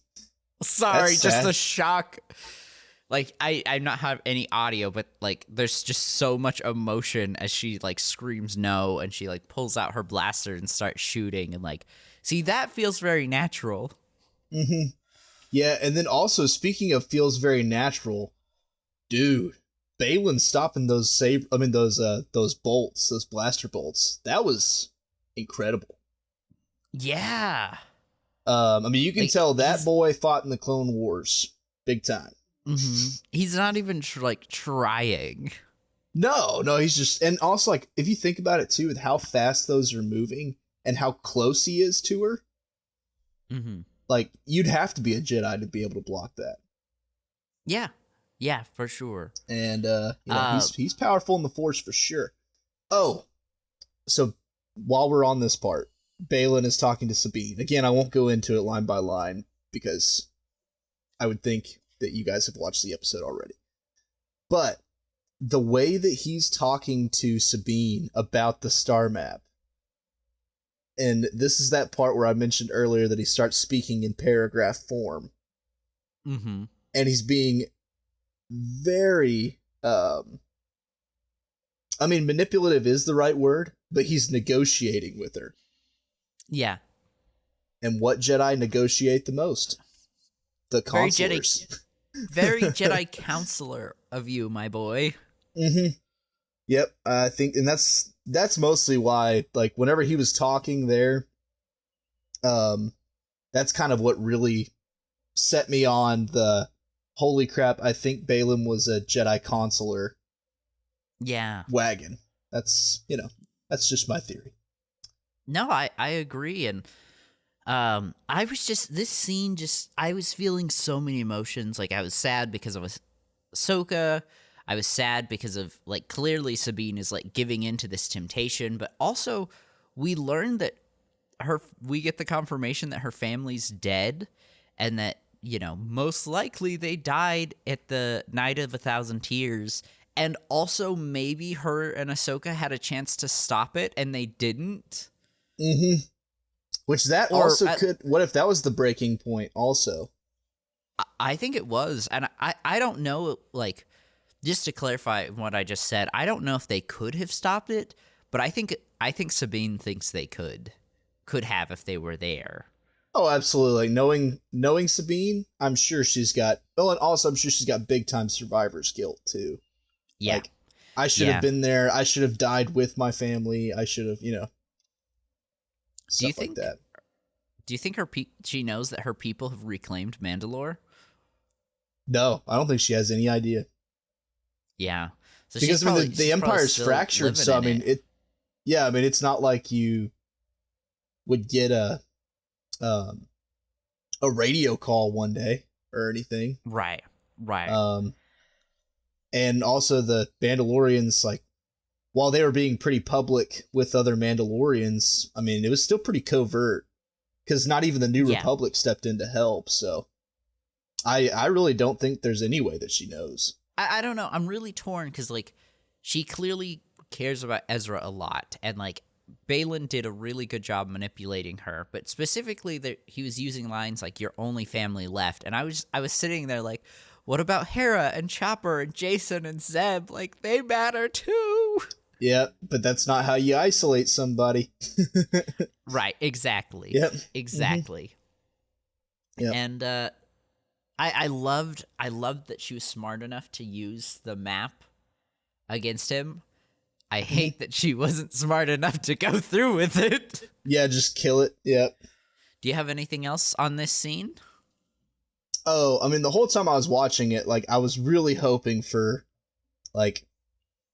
Sorry, That's just sad. the shock. Like, I not have any audio, but like, there's just so much emotion as she like screams no, and she like pulls out her blaster and starts shooting, and like, see, that feels very natural. Yeah, and then also, speaking of feels very natural, dude, Baylan stopping those bolts, those blaster bolts, that was incredible. Yeah. I mean, you can Like, tell that boy fought in the Clone Wars big time. He's not even trying. No, he's just, and also like, if you think about it too, with how fast those are moving and how close he is to her, like, you'd have to be a Jedi to be able to block that. Yeah, for sure. And you know, he's powerful in the Force for sure. Oh, so while we're on this part, Baylan is talking to Sabine. Again, I won't go into it line by line because I would think that you guys have watched the episode already. But the way that he's talking to Sabine about the star map, and this is that part where I mentioned earlier that he starts speaking in paragraph form. And he's being very, I mean, manipulative is the right word, but he's negotiating with her. Yeah. And what Jedi negotiate the most? The counselors. Very Jedi counselor of you, my boy. Yep, I think, and that's mostly why, like, whenever he was talking there, that's kind of what really set me on the holy crap, I think Baylan was a Jedi consular wagon. That's, you know, that's just my theory. No, I agree, and I was I was feeling so many emotions. Like, I was sad because of Ahsoka. I was sad because of, like, clearly Sabine is, like, giving into this temptation, but also we learned that we get the confirmation that her family's dead, and that, you know, most likely they died at the Night of 1,000 Tears, and also maybe her and Ahsoka had a chance to stop it, and they didn't. Which that also could... What if that was the breaking point also? I think it was, and I don't know, like... Just to clarify what I just said, I don't know if they could have stopped it, but I think Sabine thinks they could have if they were there. Oh, absolutely. Knowing Sabine, I'm sure she's got... Oh, and also I'm sure she's got big-time survivor's guilt, too. Yeah. Like, I should have been there. I should have died with my family. I should have, you know... Do you stuff like think? that. Do you think she knows that her people have reclaimed Mandalore? No, I don't think she has any idea. Yeah. So Because I mean, the Empire's fractured, so I mean, yeah, I mean, it's not like you would get a radio call one day or anything. Right. And also the Mandalorians, like, while they were being pretty public with other Mandalorians, I mean, it was still pretty covert because not even the New Republic stepped in to help. So I really don't think there's any way that she knows. I don't know. I'm really torn because, like, she clearly cares about Ezra a lot, and, like, Baylan did a really good job manipulating her, but specifically that he was using lines like "your only family left," and I was sitting there like, what about Hera and Chopper and Jason and Zeb? Like, they matter too. Yeah, but that's not how you isolate somebody. Right, exactly. Yep. Exactly. Mm-hmm. Yep. And I loved that she was smart enough to use the map against him. I hate that she wasn't smart enough to go through with it. Yeah, just kill it. Yep. Do you have anything else on this scene? Oh, I mean, the whole time I was watching it, like, I was really hoping for, like,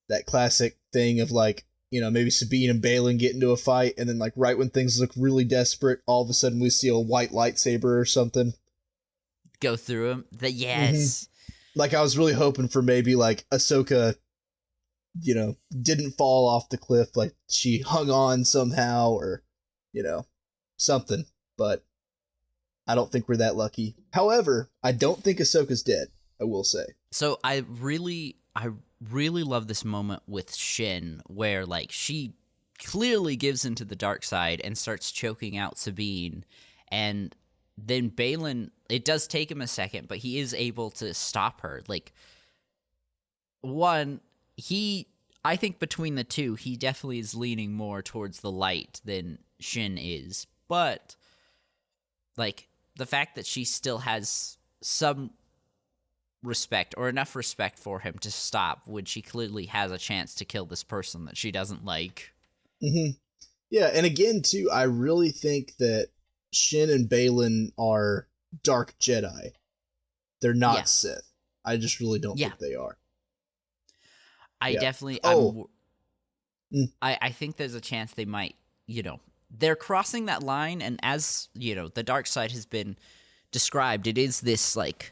that classic thing of, like, you know, maybe Sabine and Baylan get into a fight, and then, like, right when things look really desperate, all of a sudden we see a white lightsaber or something. Go through him? Yes. Mm-hmm. Like, I was really hoping for maybe, like, Ahsoka, you know, didn't fall off the cliff, like, she hung on somehow, or, you know, something, but I don't think we're that lucky. However, I don't think Ahsoka's dead, I will say. So I really love this moment with Shin where, like, she clearly gives into the dark side and starts choking out Sabine, and then Baylan, it does take him a second, but he is able to stop her. Like, I think between the two, he definitely is leaning more towards the light than Shin is, but, like, the fact that she still has some respect, or enough respect for him to stop when she clearly has a chance to kill this person that she doesn't like. Mm-hmm. Yeah, and again, too, I really think that Shin and Baylan are Dark Jedi. They're not Sith. I just really don't think they are. I definitely... I think there's a chance they might, you know... They're crossing that line, and as, you know, the dark side has been described, it is this, like,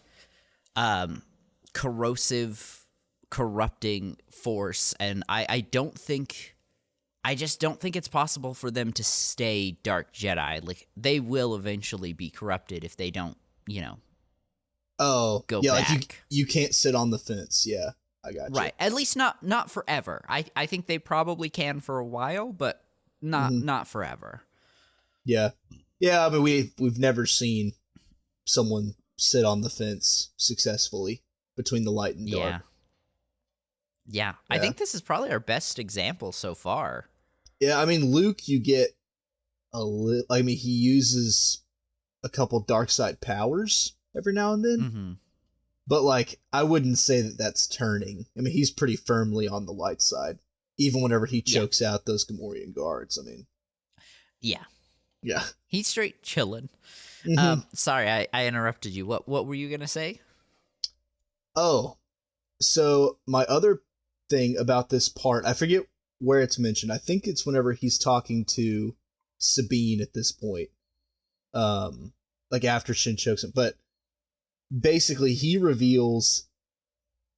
corrosive, corrupting force, and I just don't think it's possible for them to stay Dark Jedi. Like, they will eventually be corrupted if they don't, you know, go back. Like you can't sit on the fence. Yeah, I got you. Right, at least not forever. I think they probably can for a while, but not forever. Yeah. Yeah, I mean, we've never seen someone sit on the fence successfully between the light and dark. Yeah. I think this is probably our best example so far. Yeah, I mean, Luke, you get I mean, he uses a couple dark side powers every now and then. Mm-hmm. But, like, I wouldn't say that that's turning. I mean, he's pretty firmly on the light side. Even whenever he chokes out those Gamorrean guards, I mean. Yeah. Yeah. He's straight chilling. Mm-hmm. Sorry, I interrupted you. What were you going to say? Oh, so my other thing about this part, I forget where it's mentioned. I think it's whenever he's talking to Sabine at this point. Like after Shin chokes him. But basically he reveals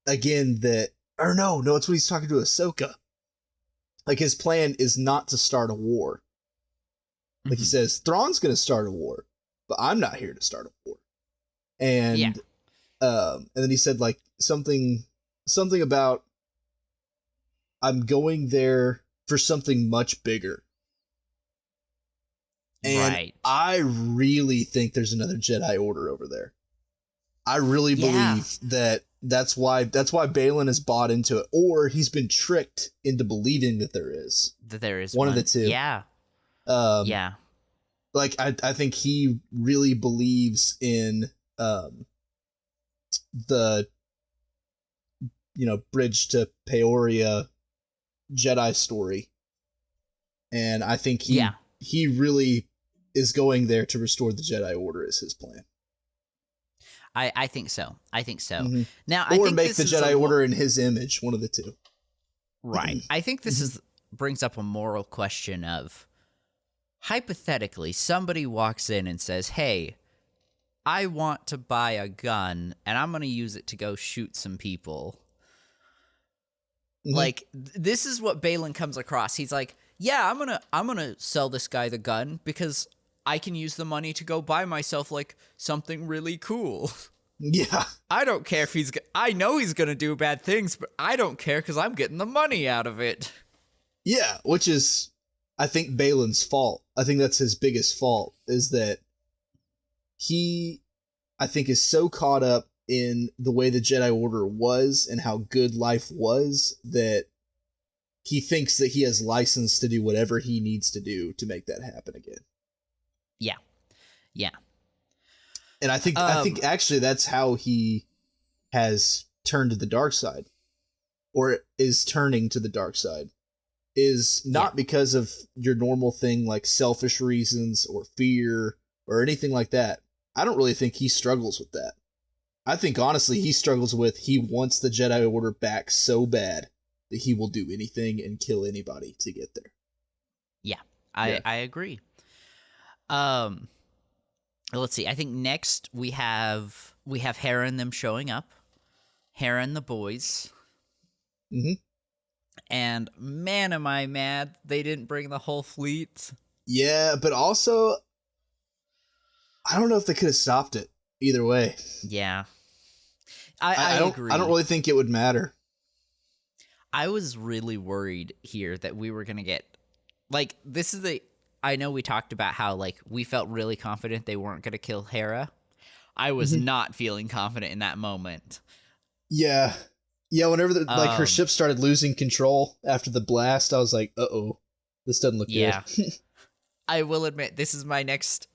again that, or no, it's when he's talking to Ahsoka. Like, his plan is not to start a war. Like, he says, Thrawn's going to start a war, but I'm not here to start a war. And then he said, like, something about, I'm going there for something much bigger. And I really think there's another Jedi Order over there. I really believe that's why Baylan has bought into it, or he's been tricked into believing that there is. One of the two. Yeah. Like, I think he really believes in the, you know, Bridge to Peoria Jedi story. And I think he he really is going there to restore the Jedi Order is his plan. I think so. I think so. Mm-hmm. Now, Or I think make the Jedi Order in his image, one of the two. Right. I think this brings up a moral question of, hypothetically, somebody walks in and says, hey, I want to buy a gun, and I'm going to use it to go shoot some people. Like, this is what Balin comes across. He's like, yeah, I'm gonna sell this guy the gun because I can use the money to go buy myself, like, something really cool. Yeah. I don't care if I know he's gonna do bad things, but I don't care because I'm getting the money out of it. Yeah, which is, I think, Balin's fault. I think that's his biggest fault, is that he, I think, is so caught up in the way the Jedi Order was and how good life was that he thinks that he has license to do whatever he needs to do to make that happen again. Yeah. Yeah. And I think actually that's how he has turned to the dark side, or is turning to the dark side, is not because of your normal thing like selfish reasons or fear or anything like that. I don't really think he struggles with that. I think honestly he struggles with, he wants the Jedi Order back so bad that he will do anything and kill anybody to get there. Yeah, I agree. Let's see. I think next we have Hera and them showing up. Hera and the boys. Mm-hmm. And man, am I mad they didn't bring the whole fleet. Yeah, but also, I don't know if they could have stopped it either way. Yeah. I agree. I don't really think it would matter. I was really worried here that we were going to get, like, this is I know we talked about how, like, we felt really confident they weren't going to kill Hera. I was not feeling confident in that moment. Yeah. Yeah, whenever her ship started losing control after the blast, I was like, uh-oh, this doesn't look good. I will admit, this is my next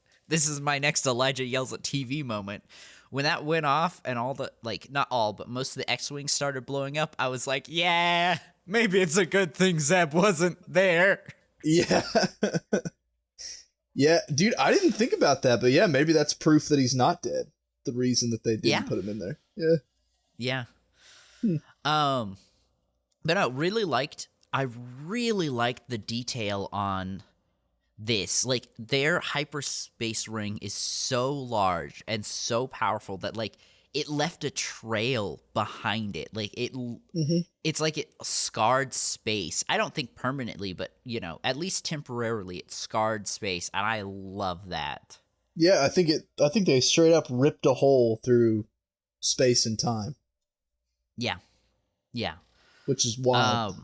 Elijah yells at TV moment. When that went off and all the, like, not all, but most of the X-Wings started blowing up, I was like, yeah, maybe it's a good thing Zeb wasn't there. Yeah. Yeah, dude, I didn't think about that, but yeah, maybe that's proof that he's not dead. The reason that they didn't put him in there. Yeah. Yeah. But I really liked the detail on this. Like, their hyperspace ring is so large and so powerful that, like, it left a trail behind it. Like, it's like it scarred space. I don't think permanently, but, you know, at least temporarily it scarred space, and I love that. Yeah, I think they straight up ripped a hole through space and time. Yeah. Yeah. Which is wild.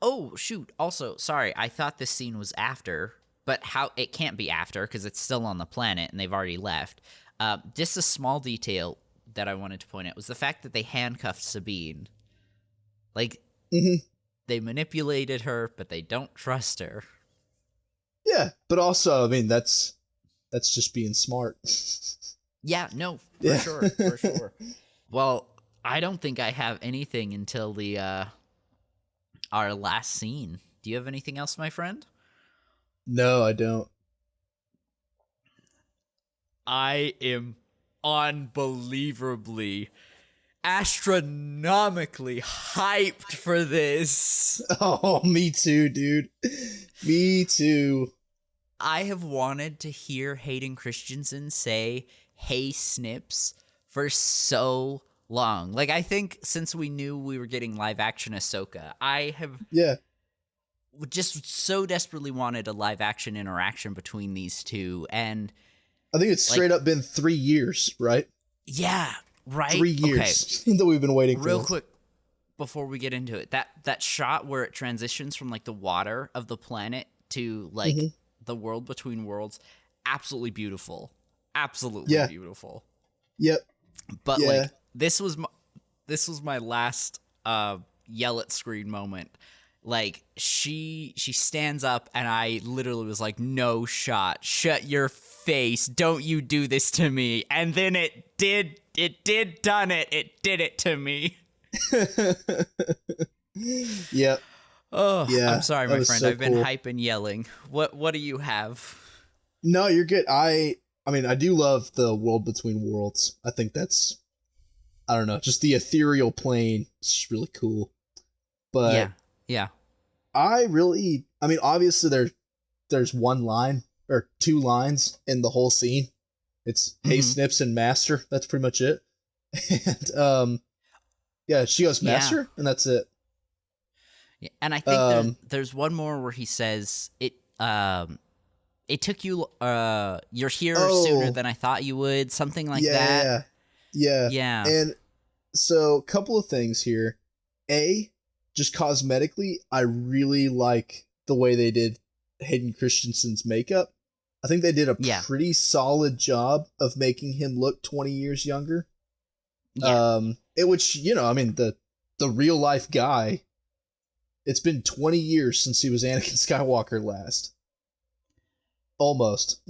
Oh, shoot. Also, sorry, I thought this scene was after, but it can't be after because it's still on the planet and they've already left. Just a small detail that I wanted to point out was the fact that they handcuffed Sabine. Like, they manipulated her, but they don't trust her. Yeah, but also, I mean, that's just being smart. Yeah, no, for sure. Well, I don't think I have anything until our last scene. Do you have anything else, my friend? No, I don't. I am unbelievably, astronomically hyped for this. Oh, me too, dude. Me too. I have wanted to hear Hayden Christensen say, "Hey, Snips," for so long. Like, I think since we knew we were getting live action Ahsoka, I have just so desperately wanted a live action interaction between these two. And I think it's straight up been 3 years, right? Yeah, right. 3 years that we've been waiting for. Real quick, before we get into it, that shot where it transitions from, like, the water of the planet to, like, the world between worlds, absolutely beautiful. Absolutely beautiful. Yep. But like, this was my last yell at screen moment. Like, she stands up and I literally was like, "No shot. Shut your face. Don't you do this to me." And then it did done it. It did it to me. Yep. Oh, Yeah, I'm sorry, that my was friend. so I've been cool. hype and yelling. What do you have? No, you're good. I mean, I do love the World Between Worlds. I think that's, I don't know, just the ethereal plane. It's just really cool. But Yeah. I mean, obviously there's one line or two lines in the whole scene. It's "Hey Snips" and "Master." That's pretty much it. And yeah, she goes "Master," and that's it. Yeah, and I think there's one more where he says it. It took you. You're here sooner than I thought you would. Something like that. Yeah. And so, a couple of things here. Just cosmetically, I really like the way they did Hayden Christensen's makeup. I think they did a pretty solid job of making him look 20 years younger. Yeah. Which, I mean, the real life guy, it's been 20 years since he was Anakin Skywalker last. Almost.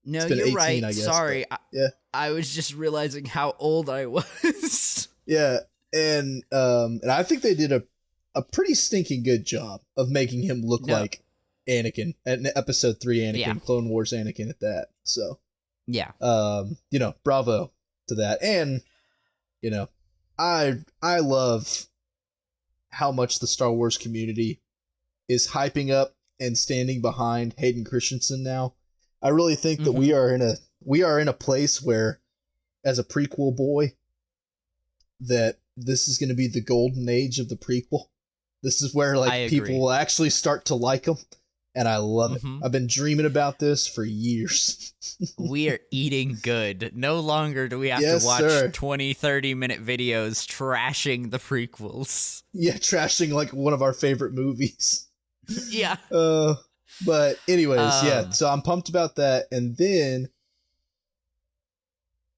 No, it's been you're 18, right. I guess, Sorry. Yeah. I was just realizing how old I was. Yeah. And I think they did a pretty stinking good job of making him look like Anakin at episode 3 Anakin, Clone Wars Anakin at that. So, yeah. Bravo to that. And, I love how much the Star Wars community is hyping up and standing behind Hayden Christensen now. I really think that we are in a place where, as a prequel boy, that this is going to be the golden age of the prequel. This is where people will actually start to like them, and I love it. I've been dreaming about this for years. We are eating good. No longer do we have to watch 20-30-minute videos trashing the prequels. Yeah, trashing like one of our favorite movies. Yeah. But anyways, so I'm pumped about that. And then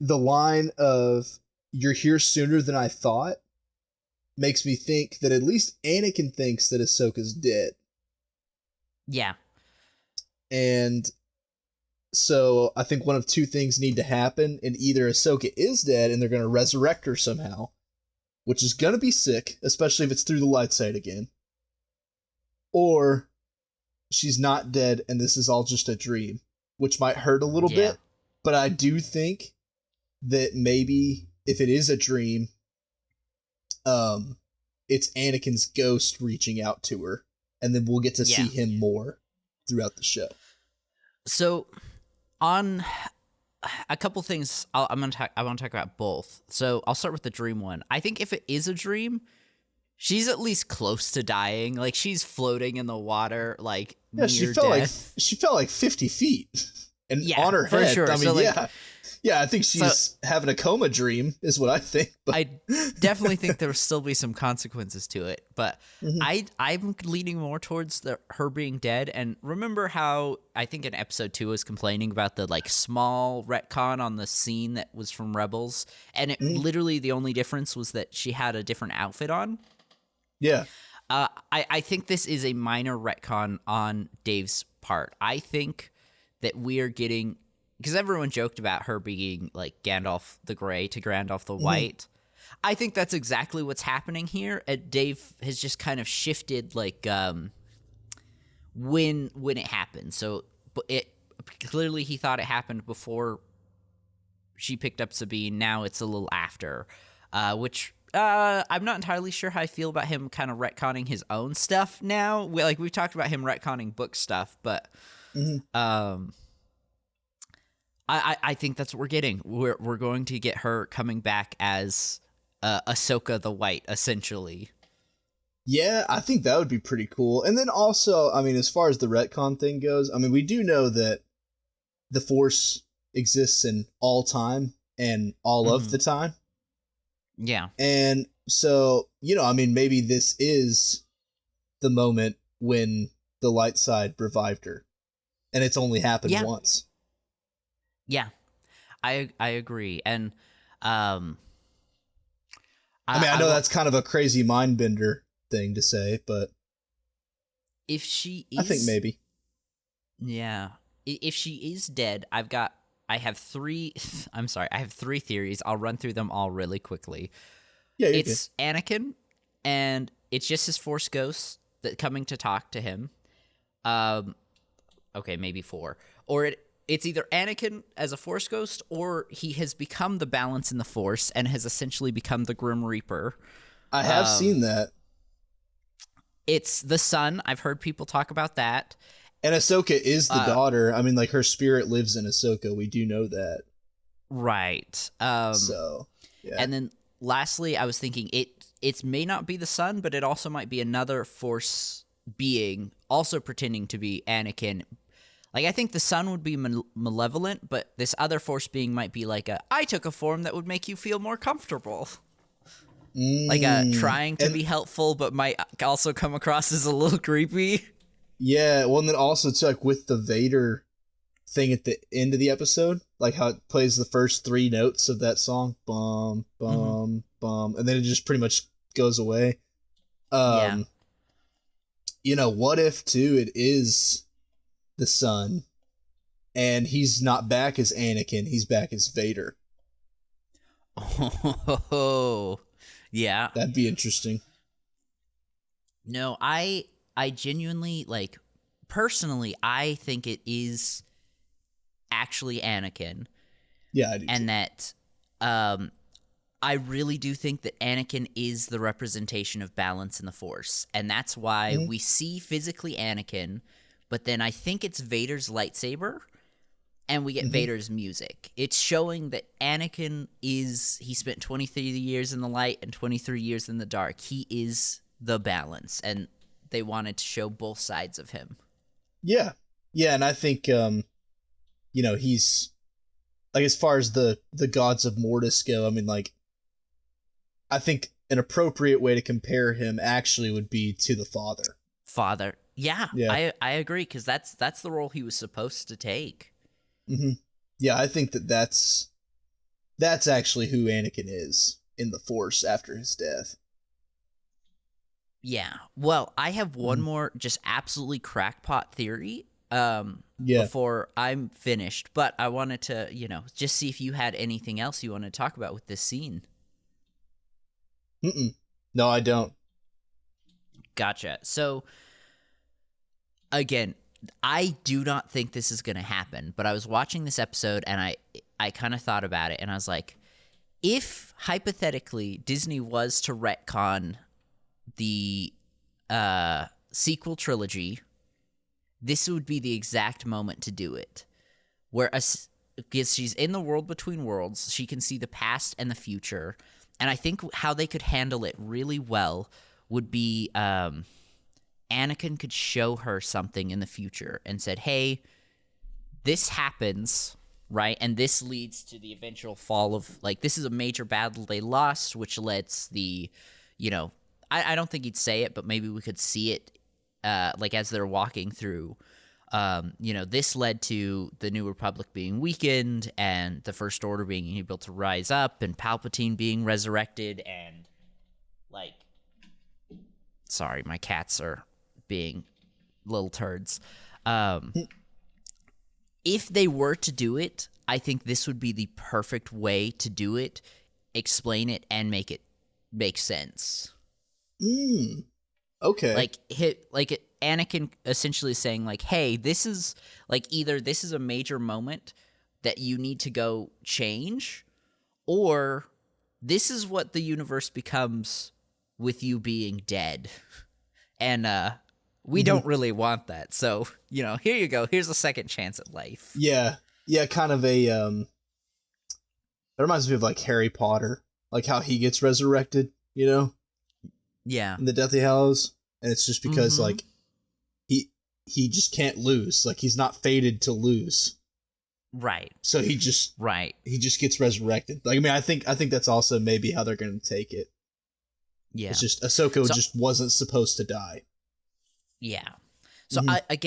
the line of "You're here sooner than I thought" makes me think that at least Anakin thinks that Ahsoka's dead. Yeah. And so I think one of two things need to happen, and either Ahsoka is dead and they're going to resurrect her somehow, which is going to be sick, especially if it's through the light side again, or she's not dead and this is all just a dream, which might hurt a little bit. But I do think that maybe if it is a dream, it's Anakin's ghost reaching out to her, and then we'll get to see him more throughout the show. So, on a couple things, I want to talk about both. So I'll start with the dream one. I think if it is a dream, she's at least close to dying. Like, she's floating in the water, like, near she fell death. She fell like 50 feet, and on her head. Sure. I mean, so, I think she's having a coma dream, is what I think. But I definitely think there will still be some consequences to it, but I'm leaning more towards her being dead. And remember how I think in episode 2 I was complaining about the small retcon on the scene that was from Rebels, and it literally the only difference was that she had a different outfit on. Yeah. I think this is a minor retcon on Dave's part. I think that we are getting, because everyone joked about her being like Gandalf the Grey to Gandalf the White. I think that's exactly what's happening here. Dave has just kind of shifted when it happened. So clearly he thought it happened before she picked up Sabine. Now it's a little after, which I'm not entirely sure how I feel about him kind of retconning his own stuff now. We've talked about him retconning book stuff, but I think that's what we're getting. We're going to get her coming back as Ahsoka the White, essentially. Yeah, I think that would be pretty cool. And then also, I mean, as far as the retcon thing goes, I mean, we do know that the Force exists in all time and all of the time. Yeah. And so, I mean, maybe this is the moment when the light side revived her. And it's only happened once. Yeah. I agree. And I know that's kind of a crazy mind bender thing to say, but if she is, I think maybe. Yeah. If she is dead, I have three theories. I'll run through them all really quickly. Yeah, it's Anakin, and it's just his Force ghost, that coming to talk to him. Okay, maybe 4. Or it's either Anakin as a Force ghost, or he has become the balance in the Force and has essentially become the Grim Reaper. I have seen that. It's the son. I've heard people talk about that. And Ahsoka is the daughter. I mean, like, her spirit lives in Ahsoka. We do know that. Right. So, yeah. And then lastly, I was thinking it may not be the son, but it also might be another Force being also pretending to be Anakin. Like, I think the son would be malevolent, but this other Force being might be like I took a form that would make you feel more comfortable. Like trying to be helpful, but might also come across as a little creepy. Yeah, well, and then also, too, like, with the Vader thing at the end of the episode, like how it plays the first 3 notes of that song, bum, bum, bum, and then it just pretty much goes away. You know, what if, too, it is the son, and he's not back as Anakin, he's back as Vader. Oh, yeah. That'd be interesting. No, I genuinely, like, personally, I think it is actually Anakin. Yeah, I do. And that I really do think that Anakin is the representation of balance in the Force. And that's why we see physically Anakin, but then I think it's Vader's lightsaber, and we get Vader's music. It's showing that Anakin he spent 23 years in the light and 23 years in the dark. He is the balance, and they wanted to show both sides of him. Yeah. Yeah, and I think, you know, he's, like, as far as the gods of Mortis go, I mean, like, I think an appropriate way to compare him actually would be to the Father. Yeah. I agree, because that's the role he was supposed to take. Yeah, I think that's actually who Anakin is in the Force after his death. Yeah. Well, I have one more just absolutely crackpot theory before I'm finished, but I wanted to, you know, just see if you had anything else you wanted to talk about with this scene. No, I don't. Gotcha. So, again, I do not think this is going to happen, but I was watching this episode and I kind of thought about it, and I was like, if hypothetically Disney was to retcon the sequel trilogy, this would be the exact moment to do it. Because she's in the world between worlds, she can see the past and the future, and I think how they could handle it really well would be Anakin could show her something in the future and said, hey, this happens, right? And this leads to the eventual fall of, like, this is a major battle they lost, which lets the, you know, I don't think he'd say it, but maybe we could see it, like, as they're walking through. You know, this led to the New Republic being weakened and the First Order being able to rise up and Palpatine being resurrected and, like, sorry, my cats are being little turds. If they were to do it, I think this would be the perfect way to do it, explain it, and make it make sense. Okay. Like Anakin essentially saying, like, hey, this is, like, either this is a major moment that you need to go change, or this is what the universe becomes with you being dead. And we don't really want that. So, you know, here you go. Here's a second chance at life. Yeah. Yeah, kind of a that reminds me of, like, Harry Potter, like how he gets resurrected, you know? Yeah. In the Deathly Hallows, and it's just because like he just can't lose. Like, he's not fated to lose. Right. So he just gets resurrected. Like, I mean, I think that's also maybe how they're going to take it. Yeah. It's just Ahsoka just wasn't supposed to die. Yeah. So I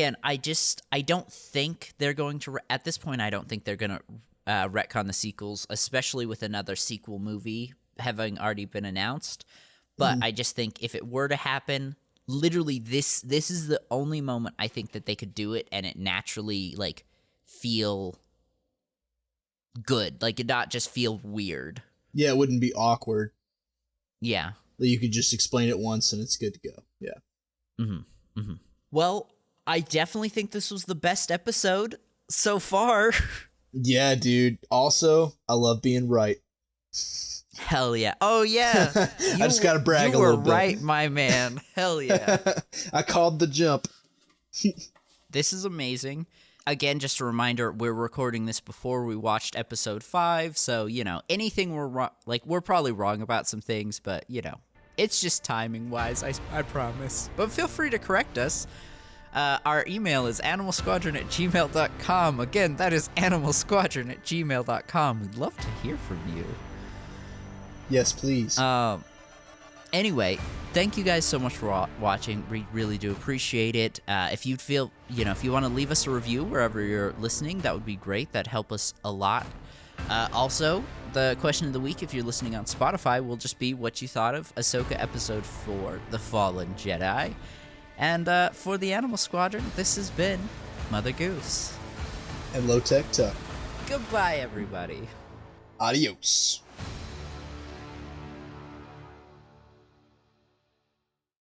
don't think they're going to at this point I don't think they're going to retcon the sequels, especially with another sequel movie having already been announced. But I just think if it were to happen, literally this is the only moment I think that they could do it and it naturally, like, feel good. Like, it not just feel weird. Yeah, it wouldn't be awkward. Yeah. You could just explain it once and it's good to go. Yeah. Well, I definitely think this was the best episode so far. Yeah, dude. Also, I love being right. Hell yeah. Oh, yeah. I just gotta brag a little bit. You were right, my man. Hell yeah. I called the jump. This is amazing. Again, just a reminder, we're recording this before we watched episode 5, so, anything we're wrong, we're probably wrong about some things, but, it's just timing-wise, I promise. But feel free to correct us. Our email is animalsquadron@gmail.com. Again, that is animalsquadron@gmail.com. We'd love to hear from you. Yes, please. Anyway, thank you guys so much for watching. We really do appreciate it. If you feel, if you want to leave us a review wherever you're listening, that would be great. That'd help us a lot. Also, the question of the week, if you're listening on Spotify, will just be what you thought of Ahsoka Episode 4, The Fallen Jedi. And for the Animal Squadron, this has been Mother Goose. And Lowtech Tuck. Goodbye, everybody. Adios.